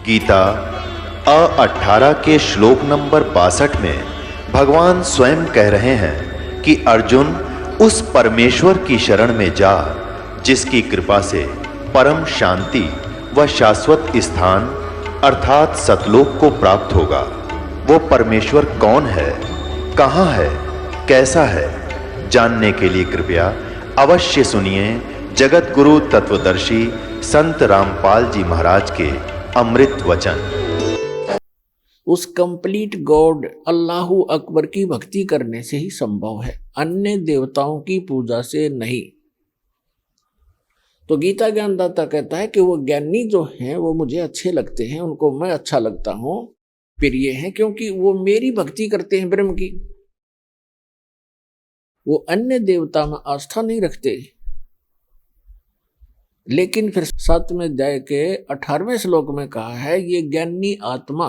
गीता 18 के श्लोक नंबर 62 में भगवान स्वयं कह रहे हैं कि अर्जुन उस परमेश्वर की शरण में जा जिसकी कृपा से परम शांति व शाश्वत स्थान अर्थात सतलोक को प्राप्त होगा। वो परमेश्वर कौन है, कहाँ है, कैसा है, जानने के लिए कृपया अवश्य सुनिए जगत गुरु तत्वदर्शी संत रामपाल जी महाराज के अमृत वचन। उस कंप्लीट गॉड अल्लाहु अकबर की भक्ति करने से ही संभव है, अन्य देवताओं की पूजा से नहीं। तो गीता ज्ञानदाता कहता है कि वो ज्ञानी जो हैं वो मुझे अच्छे लगते हैं, उनको मैं अच्छा लगता हूं, प्रिय हैं, क्योंकि वो मेरी भक्ति करते हैं ब्रह्म की। वो अन्य देवता में आस्था नहीं रखते। लेकिन फिर 7वें अध्याय के 18वें श्लोक में कहा है ये ज्ञानी आत्मा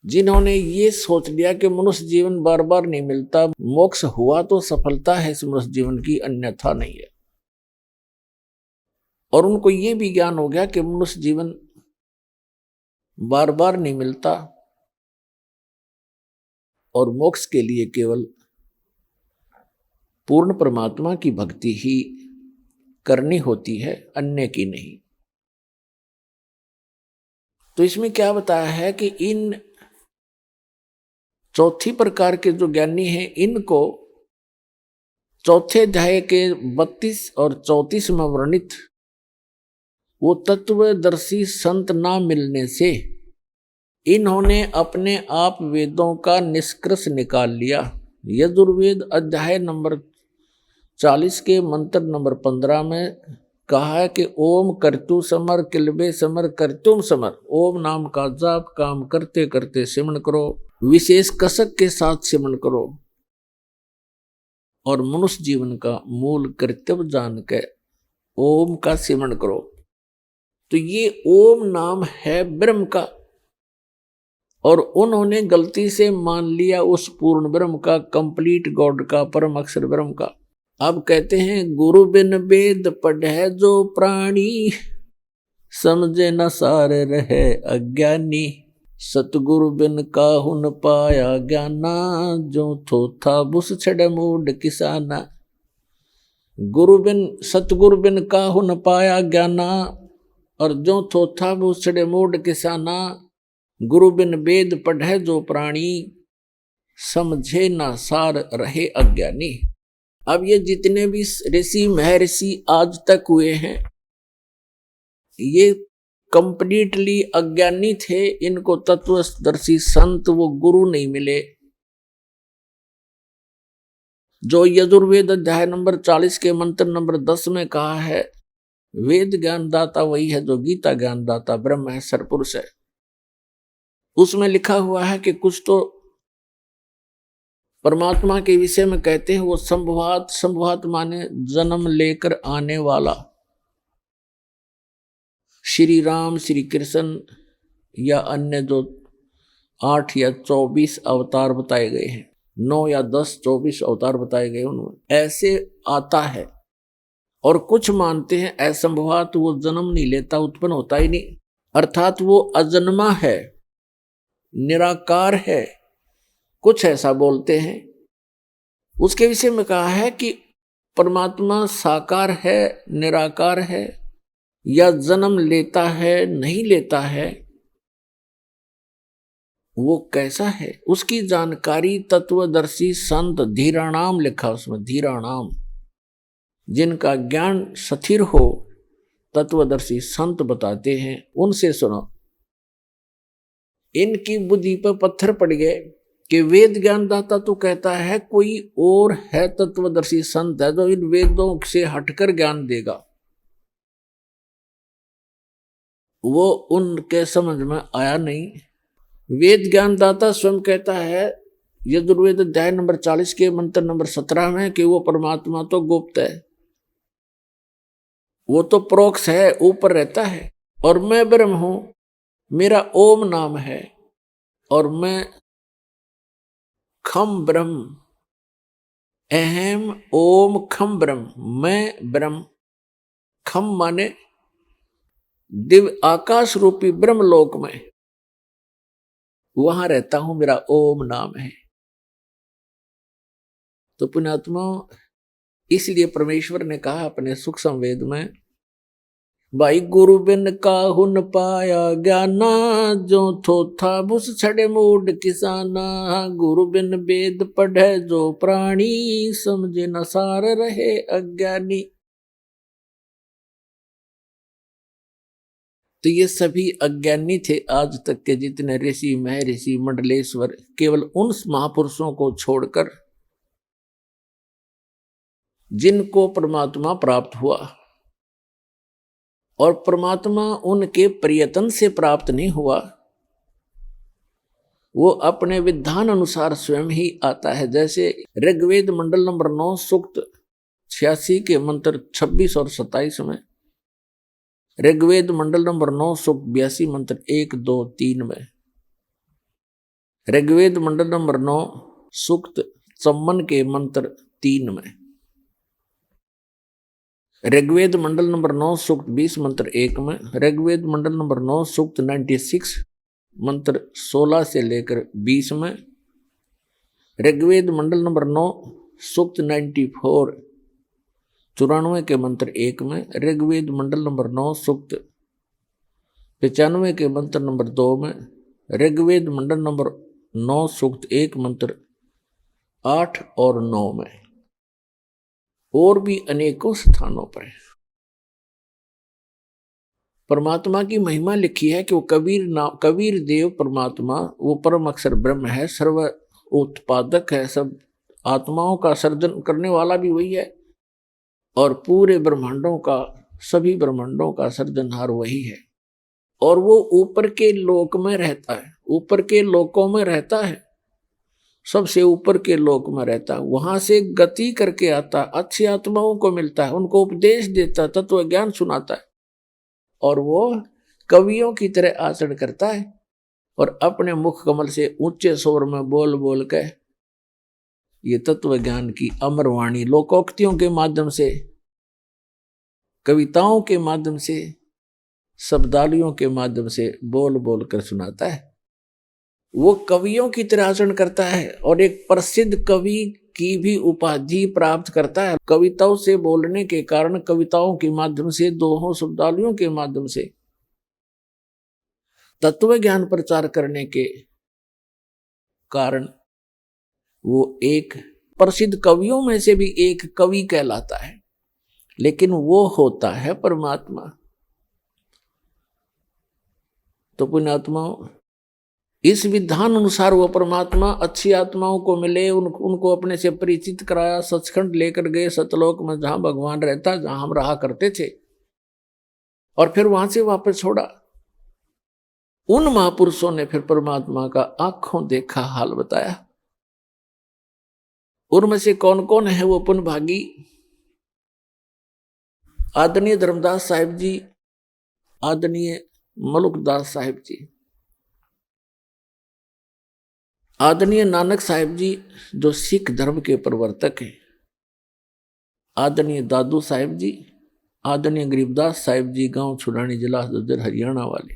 जिन्होंने ये सोच लिया कि मनुष्य जीवन बार बार नहीं मिलता, मोक्ष हुआ तो सफलता है इस मनुष्य जीवन की, अन्यथा नहीं है। और उनको ये भी ज्ञान हो गया कि मनुष्य जीवन बार बार नहीं मिलता और मोक्ष के लिए केवल पूर्ण परमात्मा की भक्ति ही करनी होती है, अन्य की नहीं। तो इसमें क्या बताया है कि इन चौथी प्रकार के जो ज्ञानी हैं इनको चौथे अध्याय के 32 और 34 में वर्णित वो तत्वदर्शी संत ना मिलने से इन्होंने अपने आप वेदों का निष्कर्ष निकाल लिया। यजुर्वेद अध्याय नंबर 40 के मंत्र नंबर 15 में कहा है कि ओम कर्तु समर किलबे समर कर्तुम समर। ओम नाम का जाप काम करते करते सिमरण करो, विशेष कसक के साथ सिमरण करो और मनुष्य जीवन का मूल कर्तव्य जान के ओम का सिमरण करो। तो ये ओम नाम है ब्रह्म का, और उन्होंने गलती से मान लिया उस पूर्ण ब्रह्म का, कंप्लीट गॉड का, परम अक्षर ब्रह्म का। अब कहते हैं गुरु बिन वेद पढ़े जो प्राणी, समझे न सार रहे अज्ञानी। सतगुरु बिन काहू न पाया ज्ञाना, जो थोथा बुस छड़ मूड किसाना। सतगुरु बिन काहू न पाया ज्ञाना, और जो थोथा बुस छड़ मूड किसाना। गुरु बिन वेद पढ़े जो प्राणी, समझे ना सार रहे अज्ञानी। अब ये जितने भी ऋषि महर्षि आज तक हुए हैं ये कंप्लीटली अज्ञानी थे, इनको तत्वदर्शी संत वो गुरु नहीं मिले। जो यजुर्वेद अध्याय नंबर 40 के मंत्र नंबर 10 में कहा है वेद ज्ञान दाता वही है जो गीता ज्ञान दाता ब्रह्म है, सरपुरुष है। उसमें लिखा हुआ है कि कुछ तो परमात्मा के विषय में कहते हैं वो संभवात माने जन्म लेकर आने वाला श्री राम, श्री कृष्ण या अन्य जो 8 या 24 अवतार बताए गए हैं, 9 या 10 24 अवतार बताए गए उन्होंने ऐसे आता है। और कुछ मानते हैं असंभवात वो जन्म नहीं लेता, उत्पन्न होता ही नहीं, अर्थात वो अजन्मा है, निराकार है, कुछ ऐसा बोलते हैं। उसके विषय में कहा है कि परमात्मा साकार है, निराकार है, या जन्म लेता है, नहीं लेता है, वो कैसा है उसकी जानकारी तत्वदर्शी संत धीराणाम लिखा उसमें, धीराणाम जिनका ज्ञान स्थिर हो तत्वदर्शी संत बताते हैं, उनसे सुनो। इनकी बुद्धि पर पत्थर पड़ गए कि वेद ज्ञानदाता तो कहता है कोई और है तत्वदर्शी संत है जो इन वेदों से हटकर ज्ञान देगा। वो उनके समझ में आया नहीं। वेद ज्ञानदाता स्वयं कहता है यजुर्वेद अध्याय नंबर 40 के मंत्र नंबर 17 में कि वो परमात्मा तो गुप्त है, वो तो प्रोक्ष है, ऊपर रहता है, और मैं ब्रह्म हूं, मेरा ओम नाम है, और मैं खम ब्रह्म, अहम ओम खम ब्रह्म, मैं ब्रह्म। खम माने दिव्य आकाश रूपी ब्रह्मलोक में, वहां रहता हूं, मेरा ओम नाम है। तो पुण्यात्मा, इसलिए परमेश्वर ने कहा अपने सुख संवेद में, भाई गुरु बिन काहू न पाया ज्ञाना, जो थोथा भूस छड़े मूड किसाना। गुरु बिन वेद पढ़े जो प्राणी, समझे न सार रहे अज्ञानी। तो ये सभी अज्ञानी थे आज तक के जितने ऋषि महर्षि मंडलेश्वर, केवल उन महापुरुषों को छोड़कर जिनको परमात्मा प्राप्त हुआ, और परमात्मा उनके प्रयत्न से प्राप्त नहीं हुआ, वो अपने विधान अनुसार स्वयं ही आता है। जैसे ऋग्वेद मंडल नंबर 9 सूक्त 86 के मंत्र 26 और 27 में, ऋग्वेद मंडल नंबर 9 सूक्त 82 मंत्र 1, 2, 3 में, ऋग्वेद मंडल नंबर 9 सूक्त सम्मन के मंत्र 3 में, ऋग्वेद मंडल नंबर 9 सूक्त 20 मंत्र 1 में, ऋग्वेद मंडल नंबर 9 सूक्त 96 मंत्र 16 से लेकर 20 में, ऋग्वेद मंडल नंबर 9 सूक्त 94 94 के मंत्र 1 में, ऋग्वेद मंडल नंबर 9 सूक्त 95 के मंत्र नंबर 2 में, ऋग्वेद मंडल नंबर 9 सूक्त 1 मंत्र 8 और 9 में, और भी अनेकों स्थानों पर परमात्मा की महिमा लिखी है कि वो कबीर देव परमात्मा, वो परम अक्षर ब्रह्म है, सर्व उत्पादक है, सब आत्माओं का सर्जन करने वाला भी वही है, और पूरे ब्रह्मांडों का, सभी ब्रह्मांडों का सर्जनहार वही है। और वो ऊपर के लोक में रहता है, ऊपर के लोकों में रहता है, सबसे ऊपर के लोक में रहता है, वहां से गति करके आता, अच्छी आत्माओं को मिलता है, उनको उपदेश देता, तत्व ज्ञान सुनाता है, और वो कवियों की तरह आचरण करता है, और अपने मुख कमल से ऊंचे स्वर में बोल बोल के ये तत्व ज्ञान की अमर वाणी लोकोक्तियों के माध्यम से, कविताओं के माध्यम से, शब्दावलियों के माध्यम से बोल बोल कर सुनाता है। वो कवियों की तरह आचरण करता है, और एक प्रसिद्ध कवि की भी उपाधि प्राप्त करता है। कविताओं से बोलने के कारण, कविताओं के माध्यम से, दोहों शब्दावलियों के माध्यम से तत्व ज्ञान प्रचार करने के कारण वो एक प्रसिद्ध कवियों में से भी एक कवि कहलाता है, लेकिन वो होता है परमात्मा। तो पुण्यात्मा, इस विधान अनुसार वो परमात्मा अच्छी आत्माओं को मिले, उनको अपने से परिचित कराया, सचखंड लेकर गए सतलोक में, जहां भगवान रहता, जहां हम रहा करते थे, और फिर वहां से वापस छोड़ा। उन महापुरुषों ने फिर परमात्मा का आंखों देखा हाल बताया। उनमें से कौन कौन है वो पुण्य भागी? आदरणीय धर्मदास साहिब जी, आदरणीय मलुकदास साहिब जी, आदरणीय नानक साहिब जी जो सिख धर्म के प्रवर्तक हैं, आदरणीय दादू साहिब जी, आदरणीय गरीबदास साहिब जी गांव छुड़ानी जिला झज्जर हरियाणा वाले,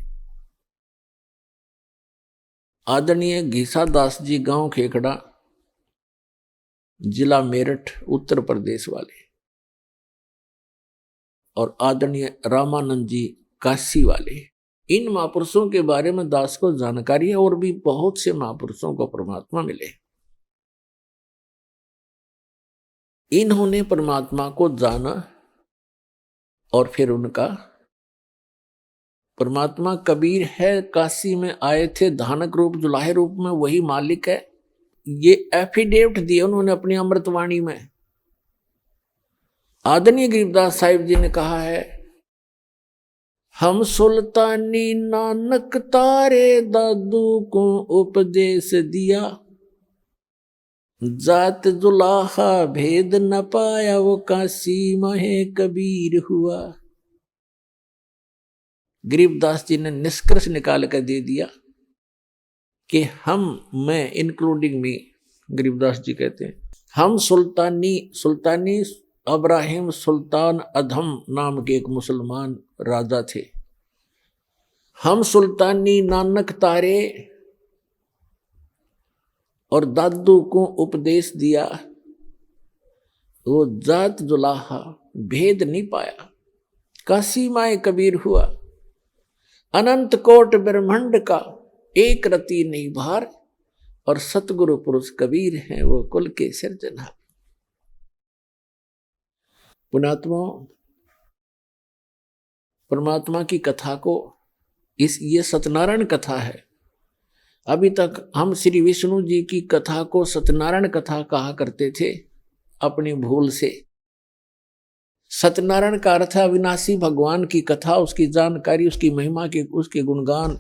आदरणीय घीसा दास जी गांव खेखड़ा जिला मेरठ उत्तर प्रदेश वाले, और आदरणीय रामानंद जी काशी वाले। इन महापुरुषों के बारे में दास को जानकारी है, और भी बहुत से महापुरुषों को परमात्मा मिले। इन्होंने परमात्मा को जाना, और फिर उनका परमात्मा कबीर है, काशी में आए थे धानक रूप जुलाहे रूप में, वही मालिक है। ये एफिडेविट दिए उन्होंने अपनी अमृतवाणी में। आदरणीय गरीबदास साहिब जी ने कहा है, हम सुल्तानी नानक तारे दादू को उपदेश दिया, जात जुलाहा भेद न पाया, वो काशी महे कबीर हुआ। गरीबदास जी ने निष्कर्ष निकाल कर दे दिया कि मैं इंक्लूडिंग मी, गरीबदास जी कहते हैं, हम सुल्तानी अब्राहिम सुल्तान अधम नाम के एक मुसलमान राजा थे, हम सुल्तानी नानक तारे और दादू को उपदेश दिया, वो जात जुलाहा भेद नहीं पाया। काशी माए कबीर हुआ, अनंत कोट ब्रह्मांड का एक रति नहीं भार, और सतगुरु पुरुष कबीर हैं वो कुल के सिरजनहार। पुण्यात्मा, परमात्मा की कथा को ये सत्यनारायण कथा है। अभी तक हम श्री विष्णु जी की कथा को सत्यनारायण कथा कहा करते थे अपनी भूल से। सत्यनारायण का अर्थ है अविनाशी भगवान की कथा, उसकी जानकारी, उसकी महिमा के, उसके गुणगान।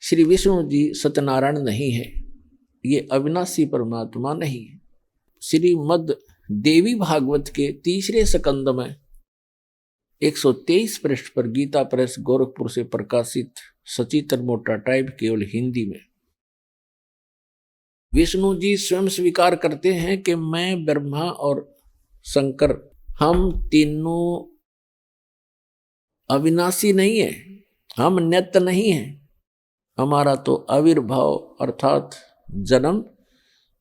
श्री विष्णु जी सत्यनारायण नहीं है, ये अविनाशी परमात्मा नहीं है। श्रीमद् देवी भागवत के तीसरे स्कंद में 123 पृष्ठ पर गीता प्रेस गोरखपुर से प्रकाशित सचित्र मोटा टाइप केवल हिंदी में विष्णु जी स्वयं स्वीकार करते हैं कि मैं, ब्रह्मा और शंकर, हम तीनों अविनाशी नहीं है, हम नित्य नहीं है। हमारा तो आविर्भाव अर्थात जन्म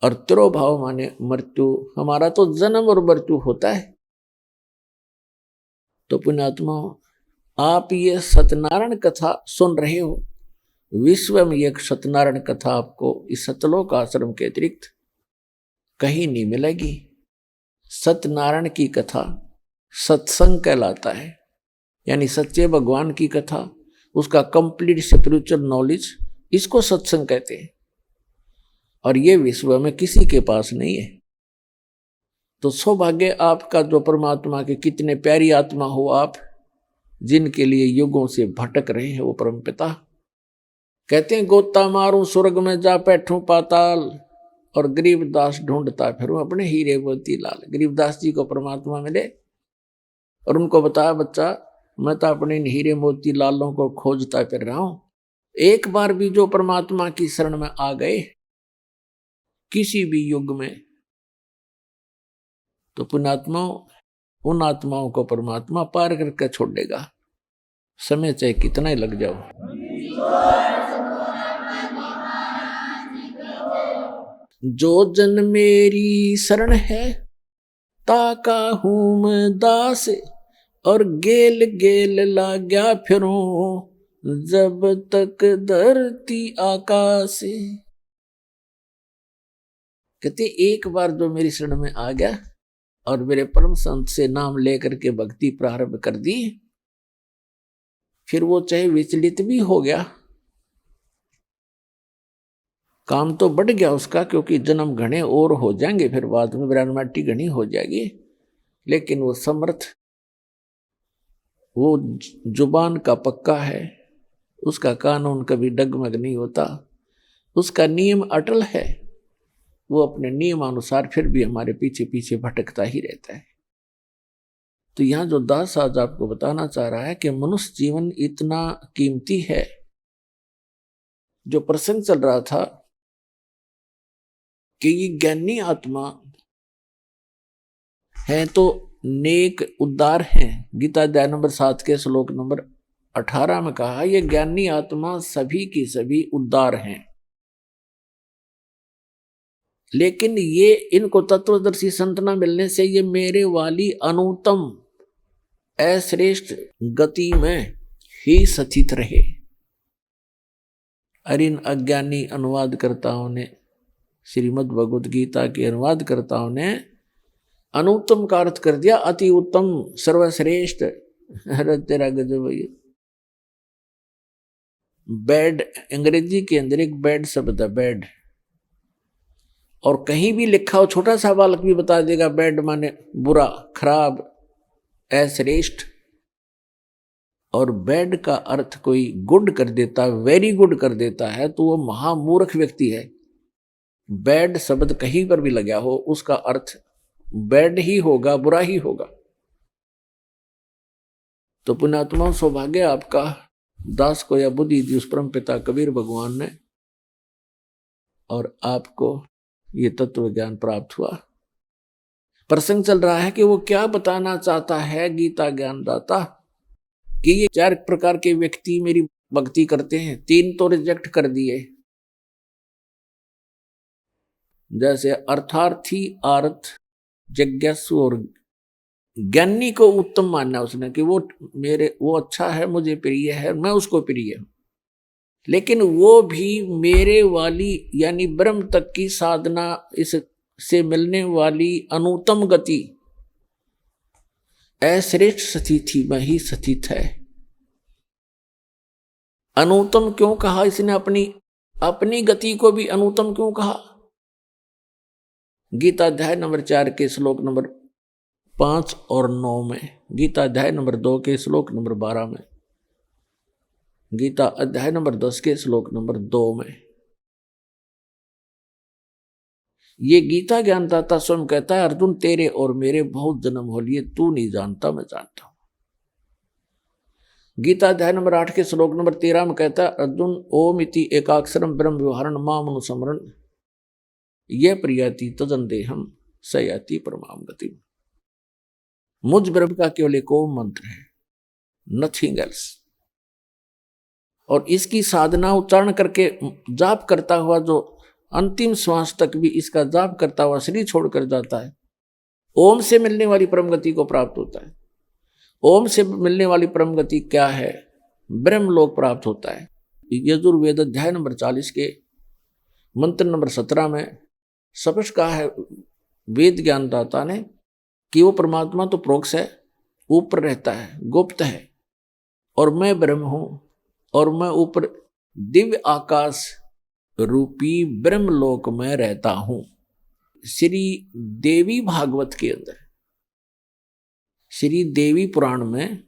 और तिरोभाव माने मृत्यु, हमारा तो जन्म और मृत्यु होता है। तो पुण्यात्मा, आप ये सत्यनारायण कथा सुन रहे हो, विश्व में एक सत्यनारायण कथा आपको इस सतलोक आश्रम के अतिरिक्त कहीं नहीं मिलेगी। सत्यनारायण की कथा सत्संग कहलाता है, यानी सच्चे भगवान की कथा, उसका कंप्लीट स्पिरिचुअल नॉलेज, इसको सत्संग कहते हैं। और ये विश्व में किसी के पास नहीं है। तो सौभाग्य आपका जो परमात्मा के कितने प्यारी आत्मा हो आप, जिनके लिए युगों से भटक रहे हैं वो परमपिता। कहते हैं गोता मारूं स्वर्ग में जा बैठूं पाताल, और गरीबदास ढूंढता फिरूं अपने हीरे मोती लाल। गरीबदास जी को परमात्मा मिले और उनको बताया, बच्चा मैं तो अपने इन हीरे मोती लालों को खोजता फिर रहा हूं। एक बार भी जो परमात्मा की शरण में आ गए किसी भी युग में, तो पुण्यात्माओं, उन आत्माओं को परमात्मा पार करके छोड़ देगा, समय चाहे कितना ही लग जाओ। जो जन मेरी शरण है ताका हूं मैं दास, और गेल गेल लाग्या फिरूं जब तक धरती आकाश। कहते एक बार जो मेरी शरण में आ गया और मेरे परम संत से नाम लेकर के भक्ति प्रारंभ कर दी, फिर वो चाहे विचलित भी हो गया, काम तो बढ़ गया उसका, क्योंकि जन्म घने और हो जाएंगे, फिर बाद में ब्रह्माटी घनी हो जाएगी, लेकिन वो समर्थ, वो जुबान का पक्का है, उसका कानून कभी डगमग नहीं होता, उसका नियम अटल है, वो अपने नियम अनुसार फिर भी हमारे पीछे पीछे भटकता ही रहता है। तो यहाँ जो दास आज आपको बताना चाह रहा है कि मनुष्य जीवन इतना कीमती है। जो प्रसंग चल रहा था कि ये ज्ञानी आत्मा है तो नेक उद्धार हैं। गीता अध्याय नंबर 7 के श्लोक नंबर 18 में कहा, ये ज्ञानी आत्मा सभी की सभी उद्धार हैं, लेकिन ये इनको तत्वदर्शी संत न मिलने से ये मेरे वाली अनुत्तम अश्रेष्ठ गति में ही सचित रहे। और इन अज्ञानी अनुवादकर्ताओं ने, श्रीमद् भगवद गीता के अनुवादकर्ताओं ने अनुत्तम का अर्थ कर दिया अति उत्तम, सर्वश्रेष्ठ। तेरा गजब। बैड, अंग्रेजी के अंदर एक बैड शब्द है, बैड, और कहीं भी लिखा हो, छोटा सा बालक भी बता देगा बैड माने बुरा, खराब, अश्रेष्ठ। और बैड का अर्थ कोई गुड कर देता है, वेरी गुड कर देता है, तो वो महामूर्ख व्यक्ति है। बैड शब्द कहीं पर भी लगा हो उसका अर्थ बैड ही होगा, बुरा ही होगा। तो पुण्यात्मा, सौभाग्य आपका, दास को या बुद्धि दी उस परम पिता कबीर भगवान ने, और आपको ये तत्व ज्ञान प्राप्त हुआ। प्रसंग चल रहा है कि वो क्या बताना चाहता है गीता ज्ञान दाता। कि ये 4 प्रकार के व्यक्ति मेरी भक्ति करते हैं, 3 तो रिजेक्ट कर दिए। जैसे अर्थार्थी, आर्थ, जिज्ञासु और ज्ञानी को उत्तम मानना उसने कि वो अच्छा है, मुझे प्रिय है, मैं उसको प्रिय हूं। लेकिन वो भी मेरे वाली यानी ब्रह्म तक की साधना, इससे मिलने वाली अनुत्तम गति, अश्रेष्ठ स्थिति में ही स्थित है। अनुत्तम क्यों कहा इसने? अपनी गति को भी अनुत्तम क्यों कहा? गीता अध्याय नंबर 4 के श्लोक नंबर 5 और 9 में, गीता अध्याय नंबर 2 के श्लोक नंबर 12 में, गीता अध्याय नंबर 10 के श्लोक नंबर 2 में, ये गीता ज्ञानदाता स्वयं कहता है, अर्जुन तेरे और मेरे बहुत जन्म हो लिए, तू नहीं जानता, मैं जानता हूं। गीता अध्याय नंबर 8 के श्लोक नंबर 13 में कहता है, अर्जुन ओम इति एकाक्षरम ब्रह्म व्यवहारण माम अनुस्मरण ये प्रियाति तजन देहम सयाति परमाम गति। मुझ ब्रह्म का केवल एक ओम मंत्र है, नथिंग एल्स। और इसकी साधना उच्चारण करके जाप करता हुआ जो अंतिम श्वास तक भी इसका जाप करता हुआ शरीर छोड़कर जाता है, ओम से मिलने वाली परम गति को प्राप्त होता है। ओम से मिलने वाली परम गति क्या है? ब्रह्म लोक प्राप्त होता है। यजुर्वेद अध्याय नंबर 40 के मंत्र नंबर 17 में स्पष्ट कहा है वेद ज्ञानदाता ने कि वो परमात्मा तो प्रोक्ष है, ऊपर रहता है, गुप्त है, और मैं ब्रह्म हूं, और मैं ऊपर दिव्य आकाश रूपी ब्रह्मलोक में रहता हूं। श्री देवी भागवत के अंदर, श्री देवी पुराण में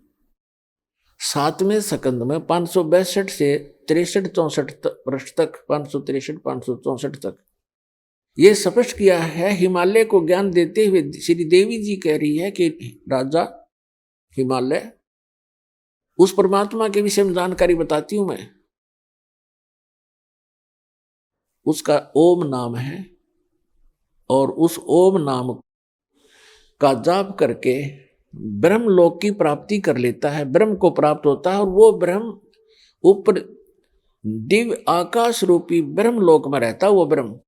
7वें स्कंद में 562 से 63-64 पृष्ठ तक, 563-564 तक ये स्पष्ट किया है। हिमालय को ज्ञान देते हुए श्री देवी जी कह रही है कि राजा हिमालय, उस परमात्मा के विषय में जानकारी बताती हूं मैं, उसका ओम नाम है, और उस ओम नाम का जाप करके ब्रह्मलोक की प्राप्ति कर लेता है, ब्रह्म को प्राप्त होता है, और वो ब्रह्म ऊपर दिव्य आकाश रूपी ब्रह्मलोक में रहता है वो ब्रह्म।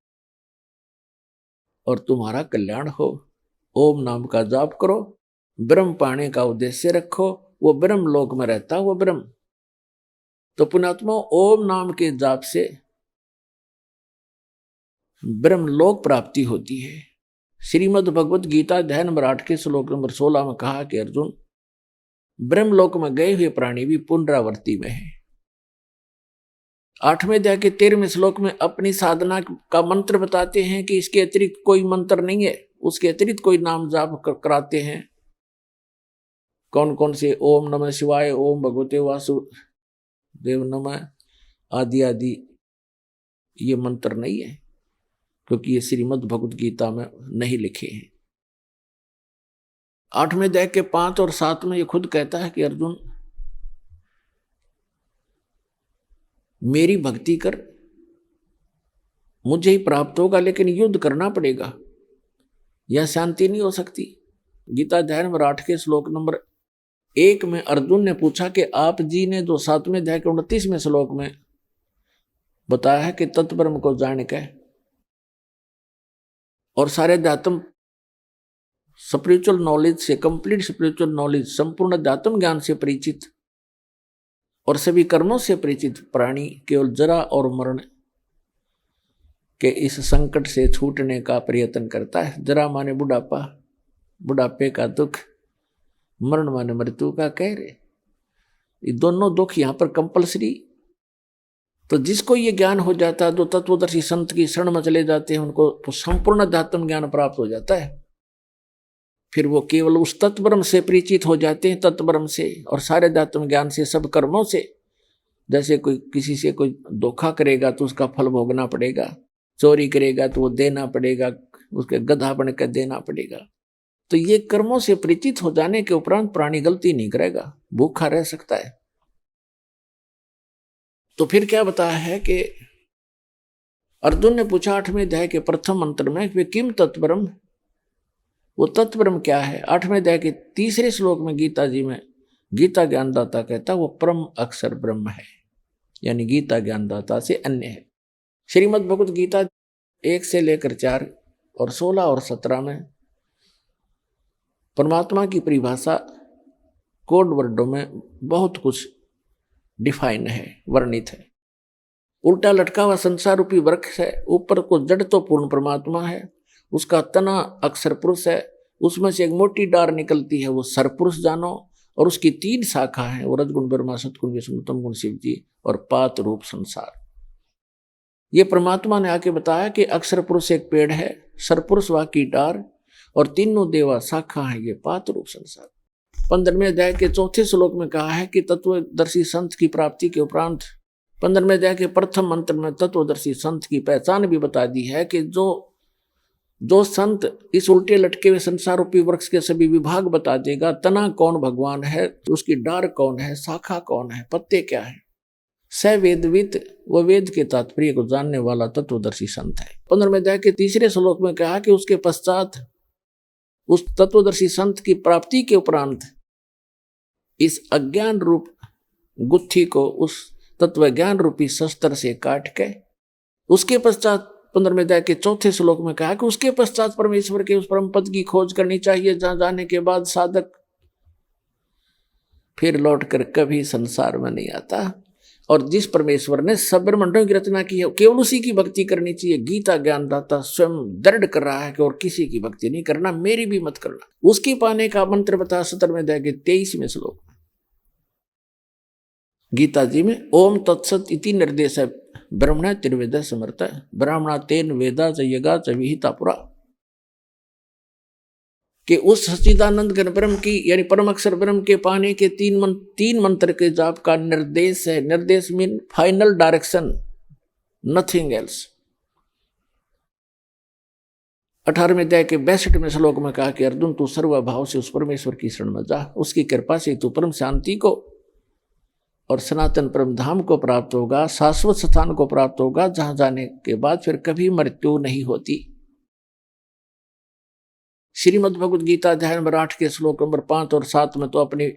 और तुम्हारा कल्याण हो, ओम नाम का जाप करो, ब्रह्म पाने का उद्देश्य रखो, वो ब्रह्मलोक में रहता है वो ब्रह्म। तो पुण्यात्मा, ओम नाम के जाप से ब्रह्मलोक प्राप्ति होती है। श्रीमद् भगवत गीता अध्याय नंबर 8 के श्लोक नंबर 16 में कहा कि अर्जुन, ब्रह्मलोक में गए हुए प्राणी भी पुनरावृत्ति में है। 8वें अध्याय के 13वें श्लोक में अपनी साधना का मंत्र बताते हैं कि इसके अतिरिक्त कोई मंत्र नहीं है, उसके अतिरिक्त कोई नाम जाप कराते हैं। कौन कौन से? ओम नमः शिवाय, ओम भगवते वासुदेव नमः आदि आदि ये मंत्र नहीं है, क्योंकि ये श्रीमद् भगवत गीता में नहीं लिखे हैं। 8वें अध्याय के 5 और 7 में ये खुद कहता है कि अर्जुन, मेरी भक्ति कर, मुझे ही प्राप्त होगा, लेकिन युद्ध करना पड़ेगा, यह शांति नहीं हो सकती। गीता अध्याय नंबर 8 के श्लोक नंबर 1 में अर्जुन ने पूछा कि आप जी ने जो 7वें अध्याय के 29वें श्लोक में बताया है कि तत्ब्रह्म को जान के और सारे अध्यात्म स्पिरिचुअल नॉलेज से, कंप्लीट स्पिरिचुअल नॉलेज, संपूर्ण अध्यात्म ज्ञान से परिचित और सभी कर्मों से परिचित प्राणी केवल जरा और मरण के इस संकट से छूटने का प्रयत्न करता है। जरा माने बुढ़ापा, बुढ़ापे का दुख, मरण माने मृत्यु का कहर। ये दोनों दुख यहाँ पर कंपलसरी। तो जिसको ये ज्ञान हो जाता है, जो तत्वदर्शी संत की शरण में चले जाते हैं, उनको संपूर्ण अध्यात्म ज्ञान प्राप्त हो जाता है। फिर वो केवल उस तत्ब्रह्म से परिचित हो जाते हैं, तत्ब्रह्म से और सारे अध्यात्म ज्ञान से, सब कर्मों से। जैसे कोई किसी से कोई धोखा करेगा तो उसका फल भोगना पड़ेगा, चोरी करेगा तो वो देना पड़ेगा, उसके गधा बन कर देना पड़ेगा। तो ये कर्मों से परिचित हो जाने के उपरांत प्राणी गलती नहीं करेगा, भूखा रह सकता है। तो फिर क्या बताया है कि अर्जुन ने पूछा 8वें अध्याय के प्रथम मंत्र में, वे किम तत्ब्रह्म, वो तत्ब्रह्म क्या है? 8वें अध्याय के 3 श्लोक में गीता जी में गीता ज्ञानदाता कहता वो परम अक्षर ब्रह्म है, यानी गीता ज्ञानदाता से अन्य है। श्रीमद् भगवत गीता 1 से लेकर 4 और 16 और 17 में परमात्मा की परिभाषा कोड वर्डों में बहुत कुछ डिफाइन है, वर्णित है। उल्टा लटका हुआ संसार रूपी वृक्ष है, ऊपर को जड़ तो पूर्ण परमात्मा है, उसका तना अक्षर पुरुष है, उसमें से एक मोटी डार निकलती है, वो सरपुरुष जानो, और उसकी 3 शाखा है, वो रजगुण ब्रह्मा, सतगुण विष्णु, तम गुण शिव जी और पात रूप संसार। ये परमात्मा ने आके बताया कि अक्षर पुरुष एक पेड़ है, सरपुरुष वा की डार और तीनों देवा शाखा है, ये पात रूप संसार। 15वें अध्याय के 4थे श्लोक में कहा है कि तत्वदर्शी संत की प्राप्ति के उपरांत 15वें अध्याय के प्रथम मंत्र में तत्वदर्शी संत की पहचान भी बता दी है कि जो संत इस उल्टे लटके हुए संसार रूपी वृक्ष के सभी विभाग बता देगा, तना कौन भगवान है, उसकी डार कौन है, शाखा कौन है, पत्ते क्या है, स वेदवित, वो वेद के तात्पर्य को जानने वाला तत्वदर्शी संत है। 15वें अध्याय के 3रे श्लोक में कहा कि उसके पश्चात उस तत्वदर्शी संत की प्राप्ति के उपरांत इस अज्ञान रूप गुत्थी को उस तत्व ज्ञान रूपी शस्त्र से काट के, उसके पश्चात 15वें अध्याय के 4थे श्लोक में कहा कि उसके पश्चात परमेश्वर के उस परम पद की खोज करनी चाहिए, जहां जाने के बाद साधक फिर लौटकर कभी संसार में नहीं आता, और जिस परमेश्वर ने सब ब्रह्मांडों की रचना की है केवल उसी की भक्ति करनी चाहिए। गीता ज्ञानदाता स्वयं दृढ़ कर रहा है कि और किसी की भक्ति नहीं करना, मेरी भी मत करना। उसकी पाने का मंत्र बता 17वें अध्याय के 23वें श्लोक में गीता जी में ओम तत्सत इति निर्देश है ब्रह्मण त्रिवेद समर्थ ब्राह्मणा तेन वेदा च यगा च विहिता पुरा, कि उस सच्चिदानंद घन ब्रह्म की यानी परम अक्षर ब्रह्म के पाने के 3 मंत्र के जाप का निर्देश है। निर्देश mean final direction, nothing else. 18वें अध्याय के 62वें श्लोक में कहा कि अर्जुन तू सर्वभाव से उस परमेश्वर की शरण में जा, उसकी कृपा से तू परम शांति को और सनातन परम धाम को प्राप्त होगा, शाश्वत स्थान को प्राप्त होगा, जहां जाने के बाद फिर कभी मृत्यु नहीं होती। श्रीमद् भगवद गीता अध्याय नंबर 8 के श्लोक नंबर 5 और 7 में तो अपनी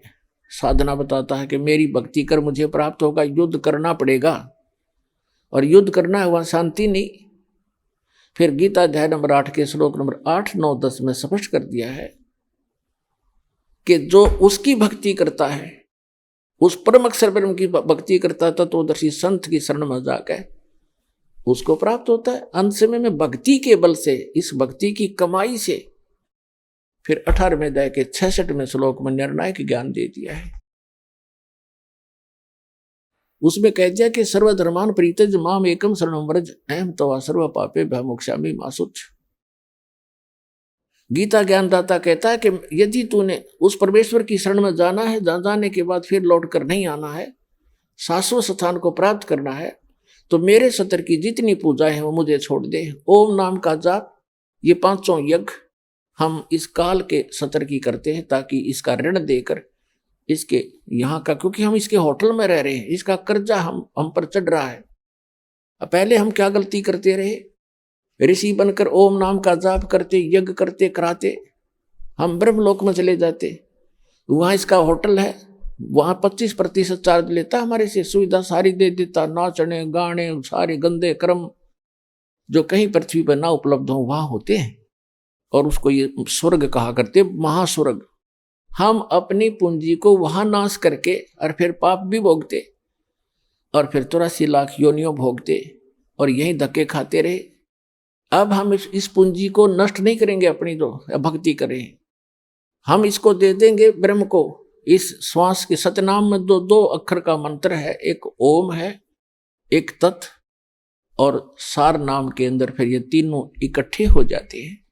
साधना बताता है कि मेरी भक्ति कर मुझे प्राप्त होगा, युद्ध करना पड़ेगा, और युद्ध करना है वहां शांति नहीं। फिर गीता अध्याय नंबर 8 के श्लोक नंबर 8, 9, 10 में स्पष्ट कर दिया है कि जो उसकी भक्ति करता है, उस परम अक्षर ब्रह्म की भक्ति करता था, तो दर्शी संत की शरण में जाकर उसको प्राप्त होता है। अंत समय में भक्ति के बल से, इस भक्ति की कमाई से फिर 18वें अध्याय के 66वें श्लोक में निर्णायक ज्ञान दे दिया है। उसमें कह दिया कि सर्वधर्मान परित्यज माम एकम शरणं व्रज अहम तवा सर्व पापेभ्यः मोक्षामि मा शुच। गीता ज्ञानदाता कहता है कि यदि तूने उस परमेश्वर की शरण में जाना है, जहां जाने के बाद फिर लौट कर नहीं आना है, शाश्वत स्थान को प्राप्त करना है, तो मेरे सत्र की जितनी पूजाएं हैं वो मुझे छोड़ दे। ओम नाम का जाप, ये 5 यज्ञ हम इस काल के सत्र की करते हैं, ताकि इसका ऋण देकर इसके यहाँ का, क्योंकि हम इसके होटल में रह रहे हैं, इसका कर्जा हम पर चढ़ रहा है। पहले हम क्या गलती करते रहे, ऋषि बनकर ओम नाम का जाप करते, यज्ञ करते कराते हम ब्रह्मलोक में चले जाते। वहाँ इसका होटल है, वहाँ 25% चार्ज लेता, हमारे से सुविधा सारी दे देता, नाचने गाने सारे गंदे कर्म जो कहीं पृथ्वी पर ना उपलब्ध हो वहाँ होते हैं, और उसको ये स्वर्ग कहा करते, महास्वर्ग। हम अपनी पूंजी को वहां नाश करके और फिर पाप भी भोगते, और फिर 83 लाख योनियों भोगते, और यही धक्के खाते रहे। अब हम इस पूंजी को नष्ट नहीं करेंगे, अपनी जो भक्ति करें, हम इसको दे देंगे ब्रह्म को। इस श्वास के सतनाम में 2 अक्षर का मंत्र है, एक ओम है, एक तत्, और सार नाम के अंदर फिर ये तीनों इकट्ठे हो जाते हैं।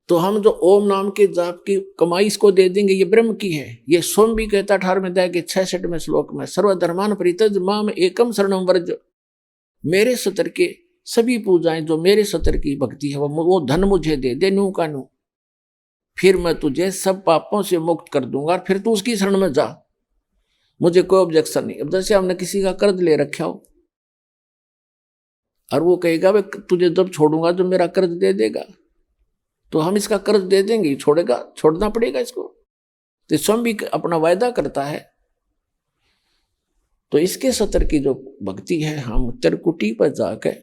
तो हम जो ओम नाम के जाप की कमाई इसको दे देंगे, ये ब्रह्म की है। ये स्वयं भी कहता 18वें अध्याय के 66वें श्लोक में, सर्वधर्मान परित्यज माम एकम शरणं व्रज। मेरे सत्र के सभी पूजाएं, जो मेरे सत्र की भक्ति है, वो धन मुझे दे दे, नू का नू, फिर मैं तुझे सब पापों से मुक्त कर दूंगा, और फिर तू उसकी शरण में जा, मुझे कोई ऑब्जेक्शन नहीं। अब जैसे हमने किसी का कर्ज ले रखा हो, और वो कहेगा भाई तुझे जब छोड़ूंगा जो मेरा कर्ज दे देगा, तो हम इसका कर्ज दे देंगे, छोड़ेगा, छोड़ना पड़ेगा इसको। तो स्वयं भी अपना वायदा करता है। तो इसके सतर की जो भक्ति है, हम त्रिकुटी पर जाकर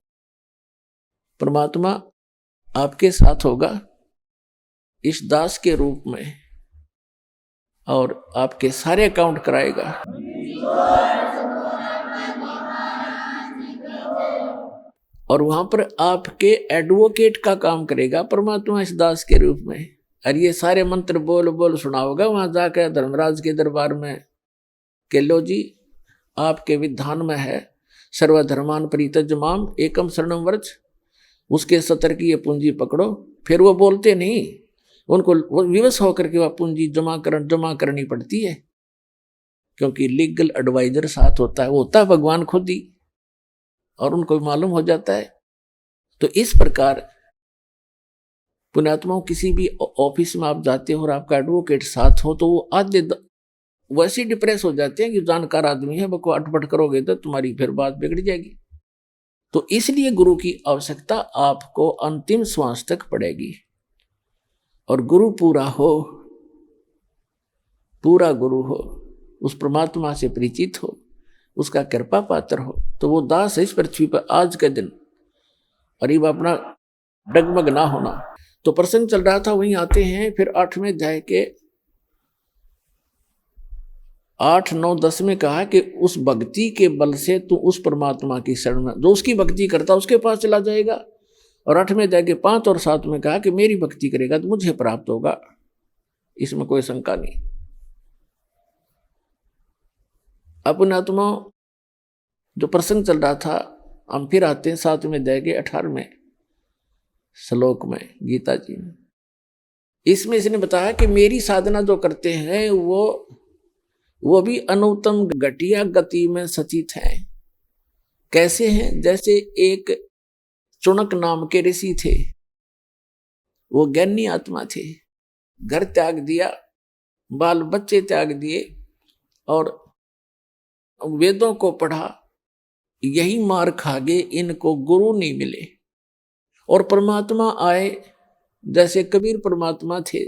परमात्मा आपके साथ होगा इस दास के रूप में, और आपके सारे अकाउंट कराएगा। और वहां पर आपके एडवोकेट का काम करेगा परमात्मा इस दास के रूप में। और ये सारे मंत्र बोल बोल सुनाओगा वहां जाकर धर्मराज के दरबार में कि लो जी, आपके विधान में है सर्वधर्मान परित्यज्य माम एकम शरणम व्रज, उसके सतर की ये पूंजी पकड़ो। फिर वो बोलते नहीं, उनको विवश होकर के वह पूंजी जमा करनी पड़ती है, क्योंकि लीगल एडवाइजर साथ होता है, वो होता है भगवान खुद ही, और उनको मालूम हो जाता है। तो इस प्रकार पुण्यात्माओं, किसी भी ऑफिस में आप जाते हो और आपका एडवोकेट साथ हो तो वो आधे वैसे डिप्रेस हो जाते हैं कि जानकार आदमी है, वो अटपट करोगे तो तुम्हारी फिर बात बिगड़ जाएगी। तो इसलिए गुरु की आवश्यकता आपको अंतिम श्वास तक पड़ेगी। और गुरु पूरा हो, पूरा गुरु हो, उस परमात्मा से परिचित हो, उसका कृपा पात्र हो, तो वो दास है इस पृथ्वी पर आज के दिन। और ये अपना डगमग ना होना। तो प्रसंग चल रहा था, वहीं आते हैं फिर 8वें अध्याय के 8, 9, 10 में कहा कि उस भक्ति के बल से तू उस परमात्मा की शरण में, जो उसकी भक्ति करता उसके पास चला जाएगा। और 8वें अध्याय के 5 और 7 में कहा कि मेरी भक्ति करेगा तो मुझे प्राप्त होगा, इसमें कोई शंका नहीं। अपना आत्मा जो प्रसंग चल रहा था, हम फिर आते हैं 7वें अध्याय के 18वें श्लोक में गीता जी में। इसमें इसने बताया कि मेरी साधना जो करते हैं वो भी अनुत्तम घटिया गति में सचित हैं। कैसे हैं? जैसे एक चुनक नाम के ऋषि थे, वो ज्ञानी आत्मा थे, घर त्याग दिया, बाल बच्चे त्याग दिए और वेदों को पढ़ा, यही मार खा गए, इनको गुरु नहीं मिले। और परमात्मा आए, जैसे कबीर परमात्मा थे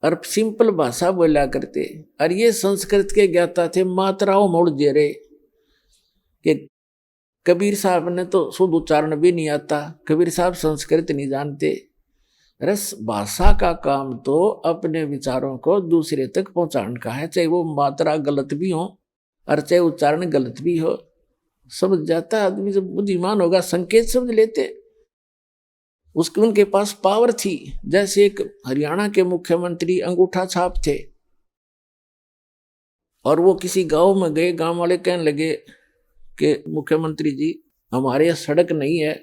और सिंपल भाषा बोला करते, और ये संस्कृत के ज्ञाता थे, मात्राओं मोड़ दे रहे कि कबीर साहब ने तो शुद्ध उच्चारण भी नहीं आता, कबीर साहब संस्कृत नहीं जानते। रस भाषा का काम तो अपने विचारों को दूसरे तक पहुंचाने का है, चाहे वो मात्रा गलत भी हो और चाहे उच्चारण गलत भी हो। समझ जाता आदमी, जब बुद्धिमान होगा संकेत समझ लेते। उनके पास पावर थी। जैसे एक हरियाणा के मुख्यमंत्री अंगूठा छाप थे, और वो किसी गांव में गए, गांव वाले कहने लगे कि मुख्यमंत्री जी, हमारे यहाँ सड़क नहीं है,